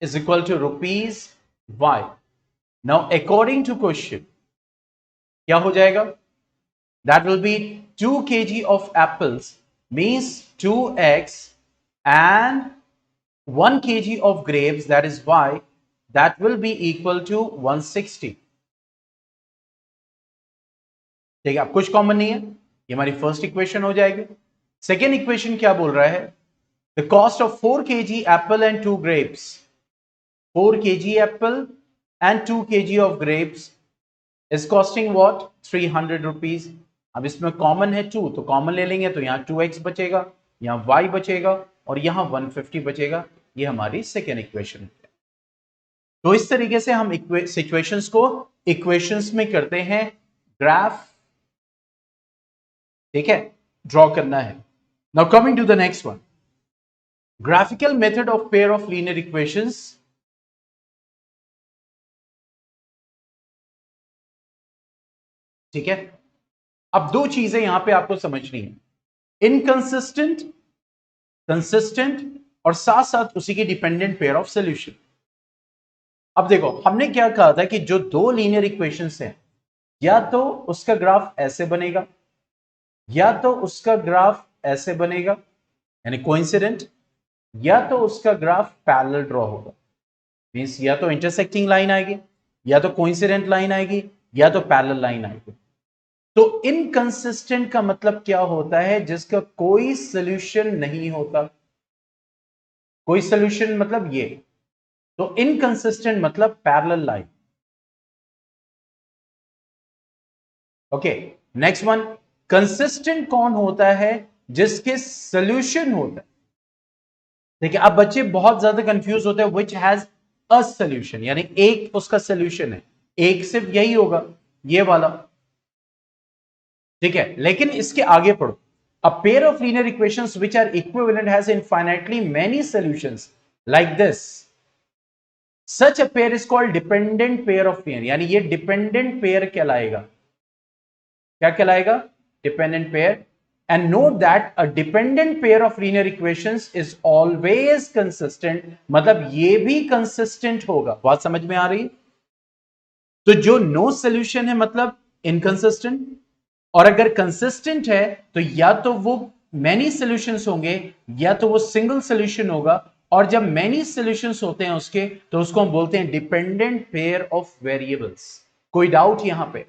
is equal to rupees Y. Now, according to question, क्या हो जाएगा? That will be 2 kg of apples means 2x and 1 kg of grapes, that is y, that will be equal to 160. ठीक है, अब कुछ common नहीं है, ये हमारी फर्स्ट इक्वेशन हो जाएगी। सेकेंड इक्वेशन क्या बोल रहा है? The cost of 4 kg Apple and 2 grapes, 4 kg Apple and 2 kg of grapes is costing what? 300 rupees. अब इसमें कॉमन है 2, तो कॉमन ले लेंगे, तो यहां 2x बचेगा, यहां y बचेगा और यहां 150 बचेगा। ये हमारी सेकेंड इक्वेशन है। तो इस तरीके से हम सिचुएशंस को इक्वेशंस में करते हैं ग्राफ। ठीक है, ड्रॉ करना है। Now coming to the next one, graphical method of pair of linear equations. ठीक है, अब दो चीजें यहां पे आपको समझनी है, इनकंसिस्टेंट, कंसिस्टेंट, और साथ साथ उसी की डिपेंडेंट पेयर ऑफ सॉल्यूशन। अब देखो, हमने क्या कहा था कि जो दो लीनियर इक्वेशंस हैं, या तो उसका ग्राफ ऐसे बनेगा या तो उसका ग्राफ ऐसे बनेगा, यानी कोइंसिडेंट, या तो उसका ग्राफ पैरेलल ड्रॉ होगा। मींस या तो इंटरसेक्टिंग लाइन आएगी, या तो कोइंसिडेंट लाइन आएगी, या तो पैरेलल लाइन आएगी। तो इनकंसिस्टेंट का मतलब क्या होता है? जिसका कोई सॉल्यूशन नहीं होता। कोई सॉल्यूशन मतलब ये, तो इनकंसिस्टेंट मतलब parallel line. Okay, next one, consistent कौन होता है? जिसके सोल्यूशन होता है। देखिए अब बच्चे बहुत ज्यादा कंफ्यूज होते हैं, विच हैज अ सोल्यूशन, यानी एक उसका सोल्यूशन है, एक सिर्फ यही होगा, ये वाला, ठीक है। लेकिन इसके आगे पढ़ो, a pair of linear equations which are equivalent has infinitely many solutions like this, such a pair is called dependent pair of linear, यानी ये डिपेंडेंट पेयर कहलाएगा। क्या कहलाएगा? Dependent pair. And note that a dependent pair of linear equations is always consistent, मतलब ये भी consistent होगा। बात समझ में आ रही? तो जो नो सोल्यूशन है मतलब इनकंसिस्टेंट, और अगर कंसिस्टेंट है तो या तो वो मैनी सॉल्यूशंस होंगे या तो वो सिंगल सॉल्यूशन होगा, और जब मैनी सॉल्यूशंस होते हैं उसके तो उसको हम बोलते हैं डिपेंडेंट पेयर ऑफ वेरिएबल्स। कोई डाउट यहां पे?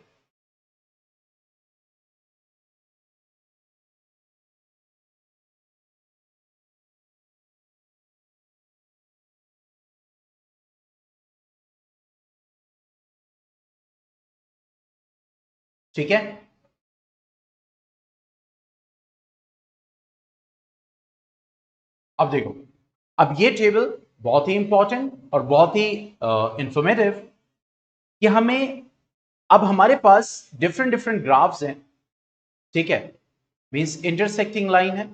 ठीक है, अब देखो, अब ये टेबल बहुत ही इंपॉर्टेंट और बहुत ही इंफॉर्मेटिव, कि हमें अब हमारे पास डिफरेंट डिफरेंट ग्राफ्स हैं, ठीक है, मींस इंटरसेक्टिंग लाइन है,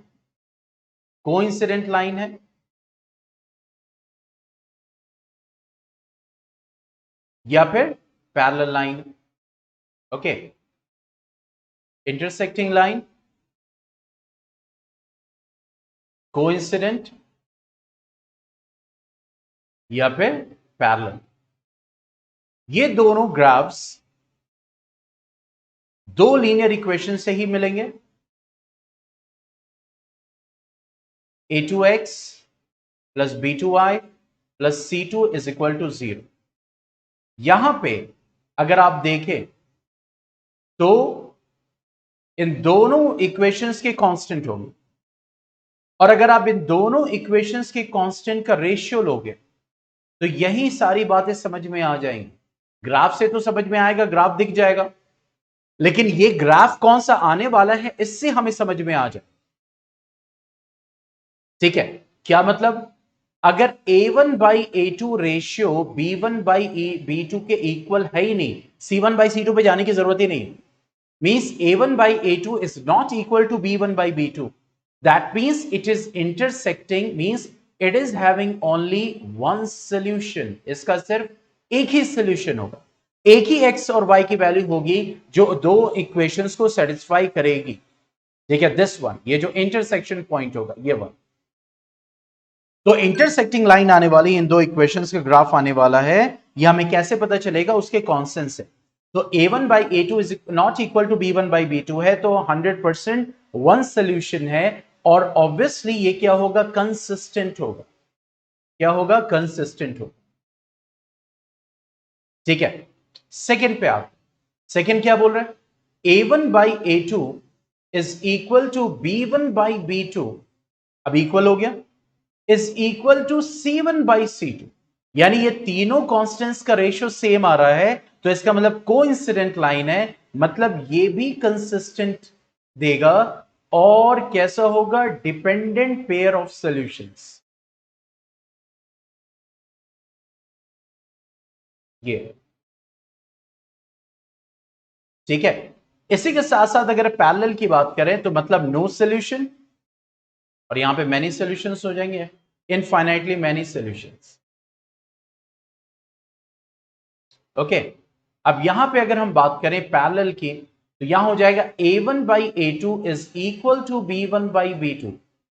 कोइंसिडेंट लाइन है, या फिर parallel line. Okay, intersecting line, coincident, या फिर पैरेलल। ये दोनों ग्राफ्स दो लीनियर इक्वेशन से ही मिलेंगे, a2x plus b2y plus c2 is equal to 0। यहां पे अगर आप देखें तो इन दोनों इक्वेशंस के कांस्टेंट होंगे, और अगर आप इन दोनों इक्वेशंस के कांस्टेंट का रेशियो लोगे तो यही सारी बातें समझ में आ जाएंगी। ग्राफ से तो समझ में आएगा, ग्राफ दिख जाएगा, लेकिन ये ग्राफ कौन सा आने वाला है इससे हमें समझ में आ जाए। ठीक है, क्या मतलब? अगर a1 by a2 ratio b1 by b2 के इक्वल है ही नहीं, c1 बाई c2 पे जाने की जरूरत ही नहीं, means a1 by a2 is not equal to b1 by b2, that means it is intersecting, means it is having only one solution. इसका सिर्फ एक ही सॉल्यूशन होगा, एक ही x और y की वैल्यू होगी जो दो इक्वेशंस को सेटिस्फाई करेगी। ठीक है, दिस वन, ये जो इंटरसेक्शन पॉइंट होगा ये वन। तो इंटरसेक्टिंग लाइन आने वाली, इन दो इक्वेशंस का ग्राफ आने वाला है, यह हमें कैसे पता चलेगा? उसके कांस्टेंट से। तो a1 by a2 is not equal to b1 by b2 है, तो 100% वन सोल्यूशन है, और ऑब्वियसली ये क्या होगा? कंसिस्टेंट होगा। क्या होगा? कंसिस्टेंट होगा। ठीक है, सेकंड पे आप, सेकंड क्या बोल रहे हैं? a1 by a2 is equal to b1 by b2, अब इक्वल हो गया, is equal to c1 by c2, यानी ये तीनों कांस्टेंट्स का रेशियो सेम आ रहा है, तो इसका मतलब कोइंसिडेंट लाइन है, मतलब ये भी कंसिस्टेंट देगा। और कैसा होगा? Dependent pair of solutions. ये ठीक है। इसी के साथ साथ अगर पैरेलल की बात करें तो मतलब नो सॉल्यूशन, और यहां पे मैनी सॉल्यूशंस हो जाएंगे, इनफाइनाइटली मैनी सॉल्यूशंस। ओके, अब यहां पे अगर हम बात करें पैरेलल की, तो यहां हो जाएगा a1 by a2 is equal to b1 by b2।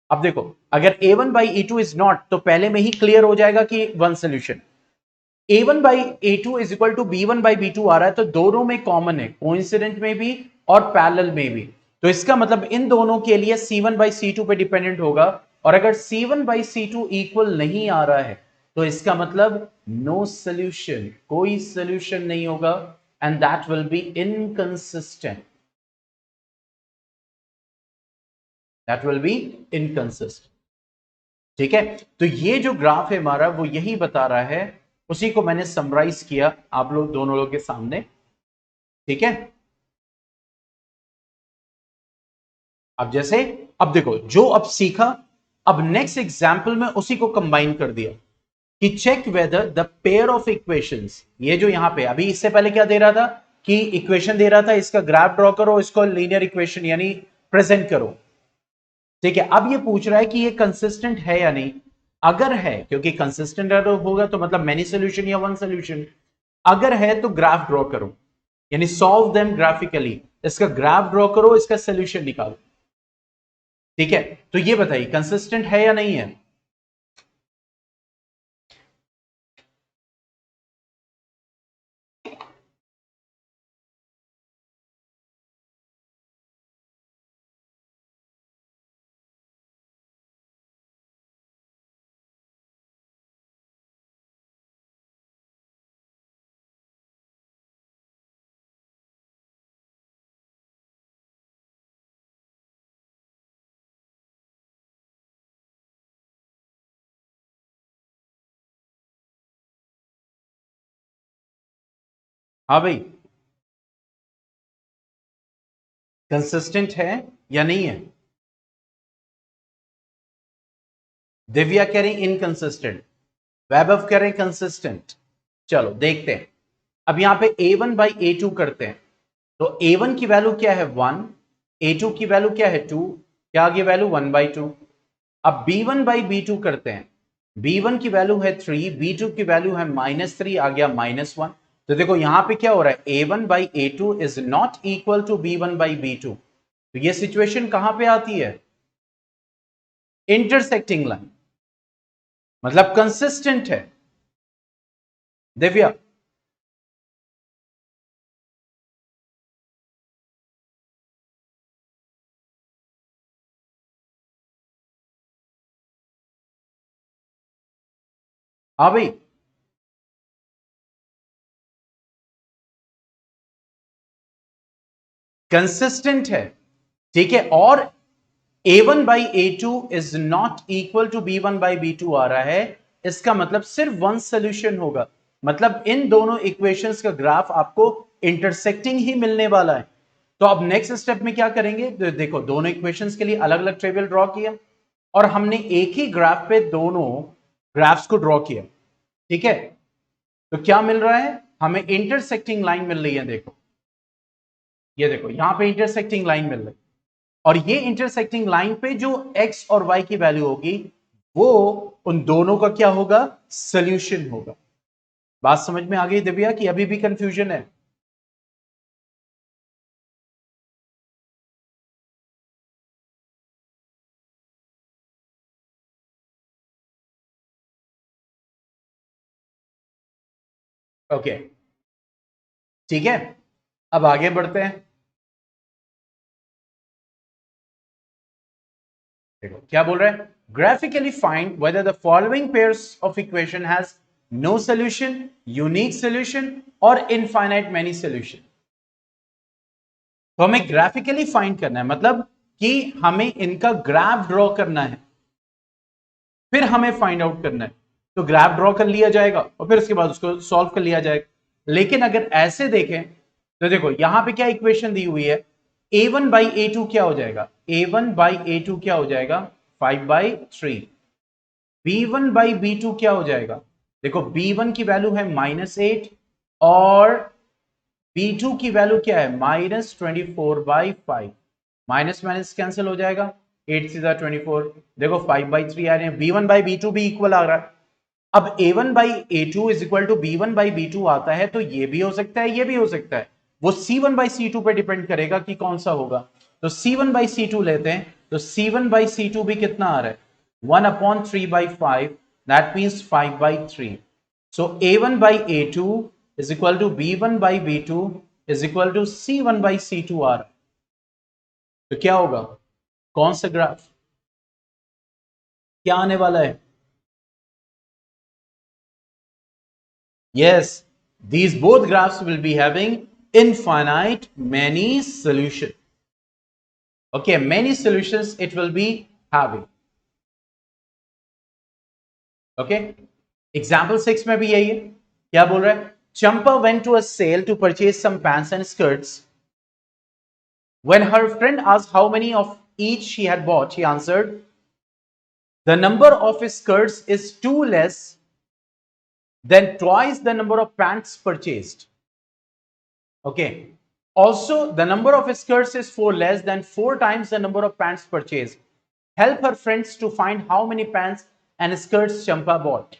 अब देखो, अगर a1 by a2 is not, तो पहले में ही क्लियर हो जाएगा कि one solution. a1 by a2 is equal to b1 by b2 आ रहा है, तो दोनों में कॉमन है, कोइंसिडेंट में भी और पैरेलल में भी, तो इसका मतलब इन दोनों के लिए c1 बाई c2 पे डिपेंडेंट होगा। और अगर c1 बाई c2 इक्वल नहीं आ रहा है तो इसका मतलब नो सोल्यूशन, कोई सोल्यूशन नहीं होगा, and that will B inconsistent, that will B inconsistent. ठीक है, तो ये जो ग्राफ है हमारा वो यही बता रहा है, उसी को मैंने समराइज किया आप लोग दोनों लोग के सामने। ठीक है, अब जैसे, अब देखो जो अब सीखा, अब नेक्स्ट एग्जाम्पल में उसी को कंबाइन कर दिया कि check whether the pair of equations, ये जो यहां पे अभी इससे पहले क्या दे रहा था कि इक्वेशन दे रहा था, इसका ग्राफ ड्रॉ करो, इसको लीनियर इक्वेशन यानी प्रेजेंट करो, ठीक है। अब ये पूछ रहा है कि ये कंसिस्टेंट है या नहीं। अगर है, क्योंकि कंसिस्टेंट होगा तो मतलब मेनी सोल्यूशन या वन सोल्यूशन, अगर है तो ग्राफ ड्रॉ करो, यानी सॉल्व देम ग्राफिकली, इसका ग्राफ ड्रॉ करो, इसका सोल्यूशन निकालो, ठीक है। तो ये बताइए कंसिस्टेंट है या नहीं है। हाँ भाई, कंसिस्टेंट है या नहीं है। दिव्या कह रही इनकंसिस्टेंट, वैभव कह रहे कंसिस्टेंट। चलो देखते हैं। अब यहां पे a1 बाई a2 करते हैं, तो a1 की वैल्यू क्या है 1, a2 की वैल्यू क्या है 2, क्या आ गई वैल्यू 1/2। अब b1 बाई b2 करते हैं, b1 की वैल्यू है 3, b2 की वैल्यू है -3, आ गया -1। तो देखो यहां पे क्या हो रहा है, a1 by a2 is not equal to b1 by b2। तो ये सिचुएशन कहां पे आती है, इंटरसेक्टिंग लाइन, मतलब कंसिस्टेंट है। दिव्या, हाँ भाई, कंसिस्टेंट है, ठीक है। और a1 by a2 is not equal to b1 by b2 आ रहा है, इसका मतलब सिर्फ वन सोल्यूशन होगा, मतलब इन दोनों इक्वेशंस का ग्राफ आपको इंटरसेक्टिंग ही मिलने वाला है। तो अब नेक्स्ट स्टेप में क्या करेंगे, तो देखो दोनों इक्वेशंस के लिए अलग अलग टेबल ड्रॉ किया और हमने एक ही ग्राफ पे दोनों ग्राफ्स को ड्रॉ किया, ठीक है। तो क्या मिल रहा है, हमें इंटरसेक्टिंग लाइन मिल रही है। देखो ये देखो यहां पे इंटरसेक्टिंग लाइन मिल रही है, और ये इंटरसेक्टिंग लाइन पे जो x और y की वैल्यू होगी वो उन दोनों का क्या होगा, सोल्यूशन होगा। बात समझ में आ गई दिव्या कि अभी भी कंफ्यूजन है। ओके, ठीक है, अब आगे बढ़ते हैं। देखो क्या बोल रहा है, graphically find whether the following pairs of equation has no solution, unique solution और इनफाइनाइट मेनी सॉल्यूशन। तो हमें ग्राफिकली फाइंड करना है, मतलब कि हमें इनका ग्राफ ड्रॉ करना है, फिर हमें फाइंड आउट करना है। तो ग्राफ ड्रॉ कर लिया जाएगा और फिर उसके बाद उसको सॉल्व कर लिया जाएगा। लेकिन अगर ऐसे देखें तो देखो यहां पे क्या इक्वेशन दी हुई है, a1 बाई a2 क्या हो जाएगा, a1 बाई a2 क्या हो जाएगा 5/3, b1 बाई b2 क्या हो जाएगा, देखो b1 की वैल्यू है -8 और b2 की वैल्यू क्या है -24/5, माइनस माइनस कैंसिल हो जाएगा, 8 सीधा 24, देखो 5/3 आ रहे हैं, b1 बाई b2 भी इक्वल आ रहा है। अब a1 by a2 is equal to b1 by b2 आता है, तो ये भी हो सकता है, ये भी हो सकता है, वो c1 बाई c2 पे डिपेंड करेगा कि कौन सा होगा। तो c1 बाई c2 लेते हैं, तो c1 बाई c2 भी कितना आ रहा है 1/3/5, that means 5/3। So a1 by a2 is equal to b1 by b2 is equal to c1 by c2 आ रहा है। तो क्या होगा, कौन सा ग्राफ क्या आने वाला है, yes, these both graphs will be having infinite many solution. Okay, many solutions it will be having. Okay, example 6 में भी यही है, क्या बोल रहा है, Champa went to a sale to purchase some pants and skirts. When her friend asked how many of each she had bought, he answered, the number of skirts is 2 less than twice the number of pants purchased. Okay. Also, the number of skirts is 4 less than 4 times the number of pants purchased. Help her friends to find how many pants and skirts Champa bought.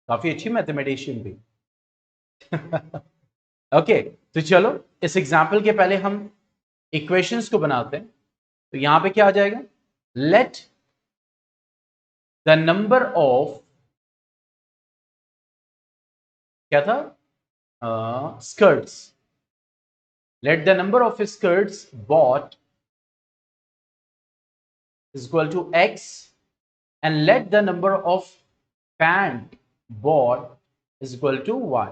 काफी अच्छी mathematician भी. Okay, तो चलो इस example के पहले हम equations को बनाते हैं. तो यहां पे क्या आ जाएगा? लेट द नंबर ऑफ, क्या था? Skirts. Let the number of skirts bought is equal to X, and let the number of pant bought is equal to Y.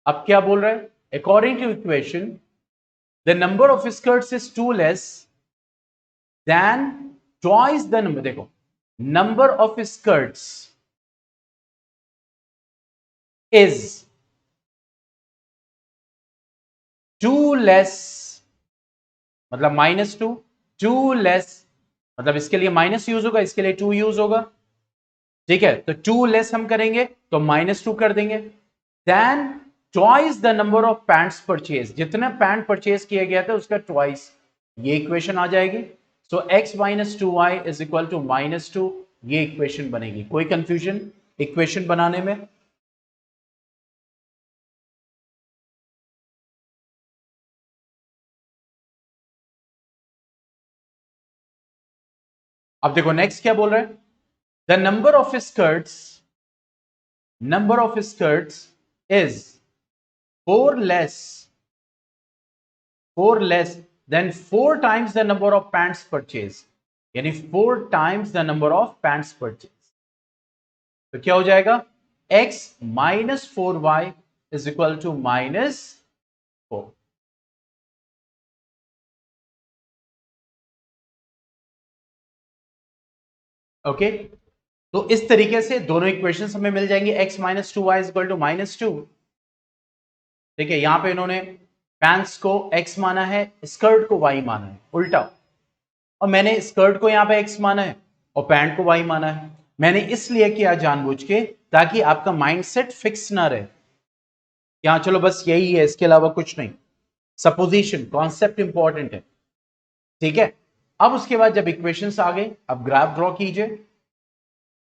अब क्या बोल रहा है? According to equation, the number of skirts is 2 less than twice the number. देखो, number of skirts is 2 less, मतलब -2. 2 less मतलब इसके लिए माइनस यूज होगा, इसके लिए 2 यूज होगा. ठीक है, तो 2 लेस हम करेंगे तो -2 कर देंगे. Then twice the number of pants purchase, जितना पैंट परचेज किया गया था उसका ट्वाइस, ये इक्वेशन आ जाएगी. So x - 2y is equal to -2. ये इक्वेशन बनेगी. कोई कंफ्यूजन इक्वेशन बनाने में? अब देखो नेक्स्ट क्या बोल रहा है? The number of skirts is 4 less than 4 times the number of pants purchased, यानी 4 times the number of pants purchased. तो क्या हो जाएगा? x - 4y is equal to -4. Okay, तो इस तरीके से दोनों इक्वेशंस हमें मिल जाएंगे. x - 2y is equal to -2. ठीक है, यहां पे इन्होंने पैंट्स को x माना है, स्कर्ट को y माना है, उल्टा. और मैंने स्कर्ट को यहां पे x माना है और पैंट को y माना है. मैंने इसलिए किया जानबूझ के, ताकि आपका माइंडसेट फिक्स ना रहे. यहां चलो बस यही है, इसके अलावा कुछ नहीं. सपोजिशन कॉन्सेप्ट इंपॉर्टेंट है. ठीक है, अब उसके बाद जब इक्वेशंस आ गए, अब ग्राफ ड्रॉ कीजिए.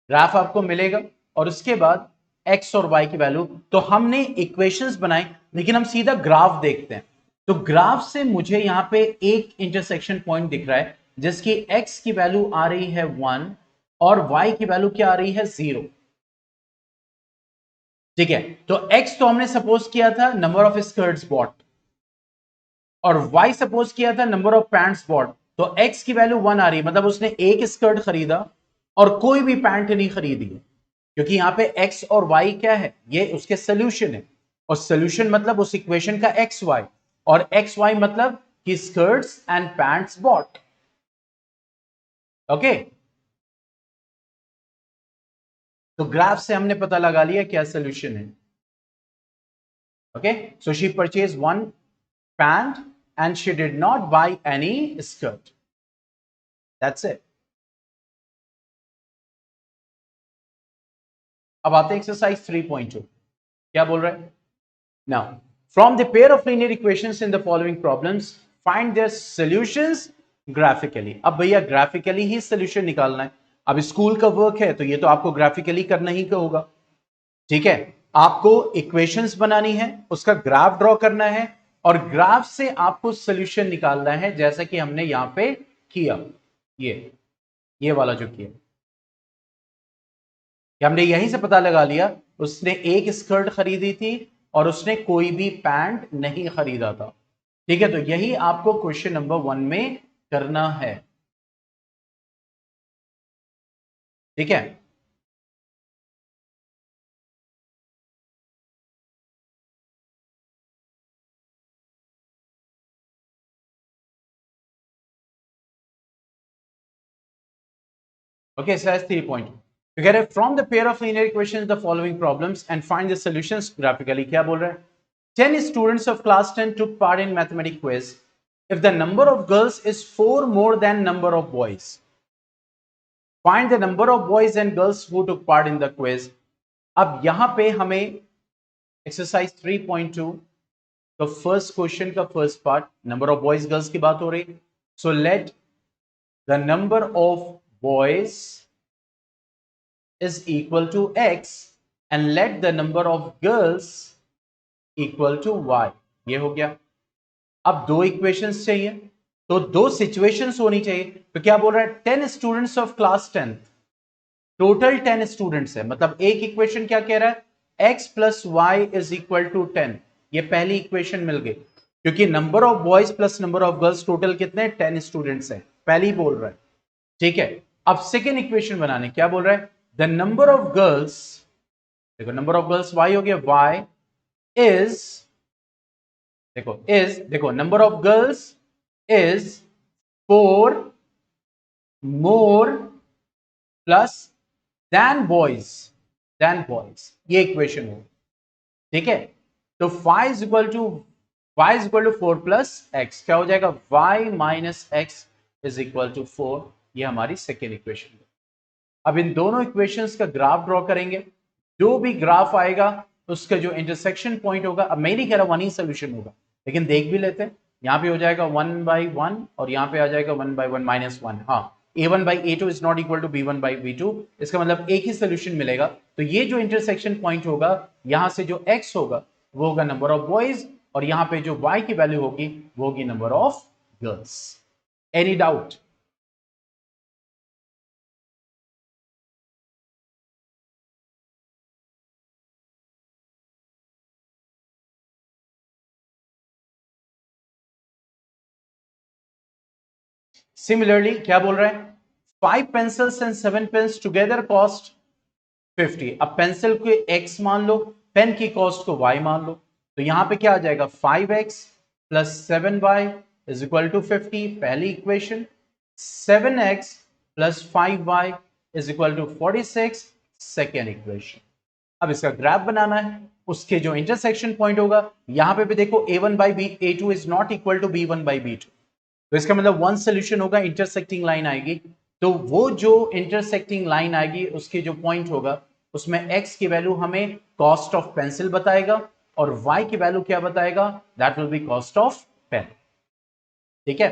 ग्राफ आपको मिलेगा और उसके बाद x और y की वैल्यू. तो हमने इक्वेशंस बनाए, लेकिन हम सीधा ग्राफ देखते हैं. तो ग्राफ से मुझे यहां पे एक इंटरसेक्शन पॉइंट दिख रहा है, जिसकी x की वैल्यू आ रही है 1 और y की वैल्यू क्या आ रही है? 0. ठीक है, तो x तो हमने सपोज किया था नंबर ऑफ स्कर्ट्स बॉट, और y सपोज किया था नंबर ऑफ पैंट्स बॉट. तो x की वैल्यू 1 आ रही है, मतलब उसने एक स्कर्ट खरीदा और कोई भी पैंट नहीं खरीदी है, क्योंकि यहां पे x और y क्या है? ये उसके सोल्यूशन है. और सोल्यूशन मतलब उस इक्वेशन का एक्स वाई, और एक्स वाई मतलब कि skirts and pants bought. Okay, तो ग्राफ से हमने पता लगा लिया क्या सोल्यूशन है. Okay, so she purchase 1 pant and she did not buy any skirt. That's it. अब आते हैं एक्सरसाइज 3.2. क्या बोल रहा है? Now, from the pair of linear equations in the following problems, find their solutions graphically. अब भैया ग्राफिकली ही solution निकालना है. अब स्कूल का वर्क है तो ये तो आपको ग्राफिकली करना ही होगा. ठीक है, आपको इक्वेशंस बनानी है, उसका ग्राफ ड्रॉ करना है, और ग्राफ से आपको सोल्यूशन निकालना है, जैसा कि हमने यहां पे किया. ये वाला जो किया, हमने यहीं से पता लगा लिया. उसने एक स्कर्ट खरीदी थी और उसने कोई भी पैंट नहीं खरीदा था. ठीक है, तो यही आपको क्वेश्चन नंबर 1 में करना है. ठीक है, okay. Exercise 3.2. You get it from the pair of linear equations the following problems and find the solutions graphically. क्या बोल रहा है? 10 students of class 10 took part in mathematics quiz. if the number of girls is 4 more than number of boys, find the number of boys and girls who took part in the quiz. अब यहां पे हमें exercise 3.2 तो first question का first part number of boys girls की बात हो रही, so let the number of boys is equal to x and let the number of girls equal to y. ये हो गया. अब दो इक्वेशंस चाहिए तो दो सिचुएशंस होनी चाहिए. तो क्या बोल रहा है, 10 students of class 10, total 10 students है. मतलब एक इक्वेशन क्या कह रहा है, x plus y is equal to 10. ये पहली इक्वेशन मिल गई क्योंकि number of boys plus number of girls total कितने, 10 स्टूडेंट्स है. पहली बोल रहा है, ठीक है. अब सेकेंड इक्वेशन बनाने, क्या बोल रहा है, द नंबर ऑफ गर्ल्स, देखो नंबर ऑफ गर्ल्स y हो गया, y इज, देखो number of girls is 4 more plus than boys, ये इक्वेशन हो, ठीक है. तो y is equal to 4 plus x, क्या हो जाएगा, y minus x is equal to 4. ये हमारी सेकेंड इक्वेशन है. अब इन दोनों इक्वेशंस का ग्राफ ड्रॉ करेंगे. जो भी ग्राफ आएगा उसका जो इंटरसेक्शन पॉइंट होगा, अब मैं नहीं कह रहा वन ही सोल्यूशन होगा, लेकिन देख भी लेते हैं. यहां पे हो जाएगा 1/1 और यहां पे आ जाएगा 1/1 -1. हाँ, a1/a2 is not equal to b1/b2. इसका मतलब एक ही सोल्यूशन मिलेगा. तो ये जो इंटरसेक्शन पॉइंट होगा, यहां से जो x होगा वो होगा नंबर ऑफ बॉयज और यहां पे जो y की वैल्यू होगी वो होगी number of girls. Any doubt? Similarly क्या बोल रहे हैं, 5 pencils and 7 pens together cost 50. अब पेंसिल को x मान लो, पेन की कॉस्ट को y मान लो. तो यहां पे क्या आ जाएगा, 5x plus 7y is equal to 50, पहली equation. 7x plus 5y is equal to 46, second equation. अब इसका ग्राफ बनाना है, उसके जो इंटरसेक्शन पॉइंट होगा, यहां पे भी देखो a1/a2 is not equal to b1/b2. तो इसका मतलब वन सोल्यूशन होगा, इंटरसेक्टिंग लाइन आएगी. तो वो जो इंटरसेक्टिंग लाइन आएगी उसके जो पॉइंट होगा उसमें x की वैल्यू हमें कॉस्ट ऑफ पेंसिल बताएगा और y की वैल्यू क्या बताएगा, that will be cost of pen. ठीक है.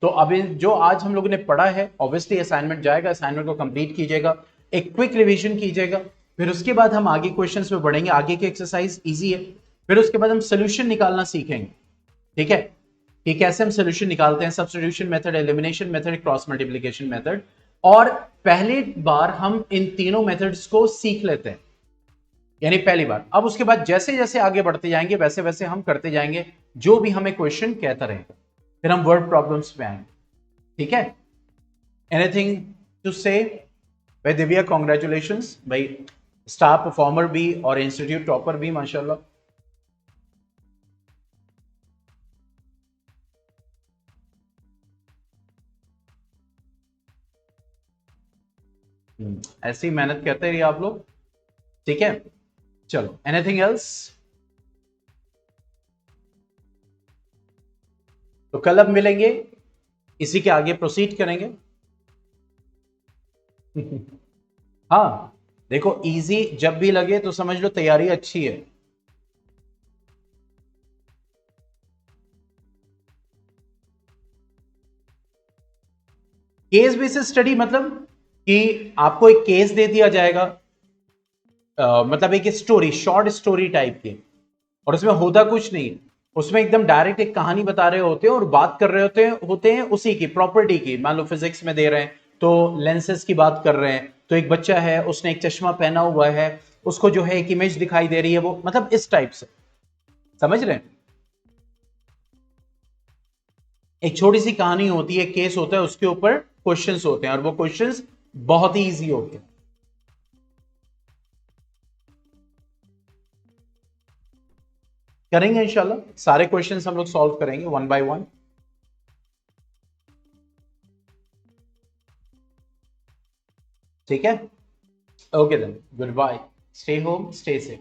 तो अभी जो आज हम लोगों ने पढ़ा है, ऑब्वियसली असाइनमेंट जाएगा, असाइनमेंट को कंप्लीट कीजिएगा, एक क्विक रिवीजन कीजिएगा. फिर उसके बाद हम आगे क्वेश्चंस में बढ़ेंगे. आगे की एक्सरसाइज इजी है. फिर उसके बाद हम सोल्यूशन निकालना सीखेंगे. ठीक है, कि कैसे हम सोल्यूशन निकालते हैं, substitution method, elimination method, cross multiplication method. और पहली बार हम इन तीनों मेथड्स को सीख लेते हैं, यानी पहली बार. अब उसके बाद जैसे जैसे आगे बढ़ते जाएंगे वैसे वैसे हम करते जाएंगे जो भी हमें क्वेश्चन कहता रहेगा. फिर हम वर्ड प्रॉब्लम्स पे आएंगे. ठीक है. एनीथिंग टू से? भाई दिव्या, कॉन्ग्रेचुलेशंस भाई, स्टार परफॉर्मर भी और इंस्टीट्यूट टॉपर भी माशाल्लाह. ऐसी मेहनत करते रहिए आप लोग. ठीक है, चलो एनीथिंग एल्स? तो कल अब मिलेंगे, इसी के आगे प्रोसीड करेंगे. हाँ देखो, इजी जब भी लगे तो समझ लो तैयारी अच्छी है. केस बेसिस स्टडी मतलब कि आपको एक केस दे दिया जाएगा, मतलब एक स्टोरी, शॉर्ट स्टोरी टाइप की, और उसमें होता कुछ नहीं. उसमें एकदम डायरेक्ट एक कहानी बता रहे होते हैं और बात कर रहे होते हैं उसी की प्रॉपर्टी की. मान लो फिजिक्स में दे रहे हैं तो लेंसेज की बात कर रहे हैं, तो एक बच्चा है उसने एक चश्मा पहना हुआ है, उसको जो है एक इमेज दिखाई दे रही है, वो मतलब इस टाइप से, समझ रहे हैं. एक छोटी सी कहानी होती है, केस होता है, उसके ऊपर क्वेश्चंस होते हैं और वो क्वेश्चंस बहुत ही इजी होते हैं. करेंगे इंशाल्लाह, सारे क्वेश्चंस हम लोग सॉल्व करेंगे वन बाय वन. ठीक है, okay then, good bye, stay home, stay safe.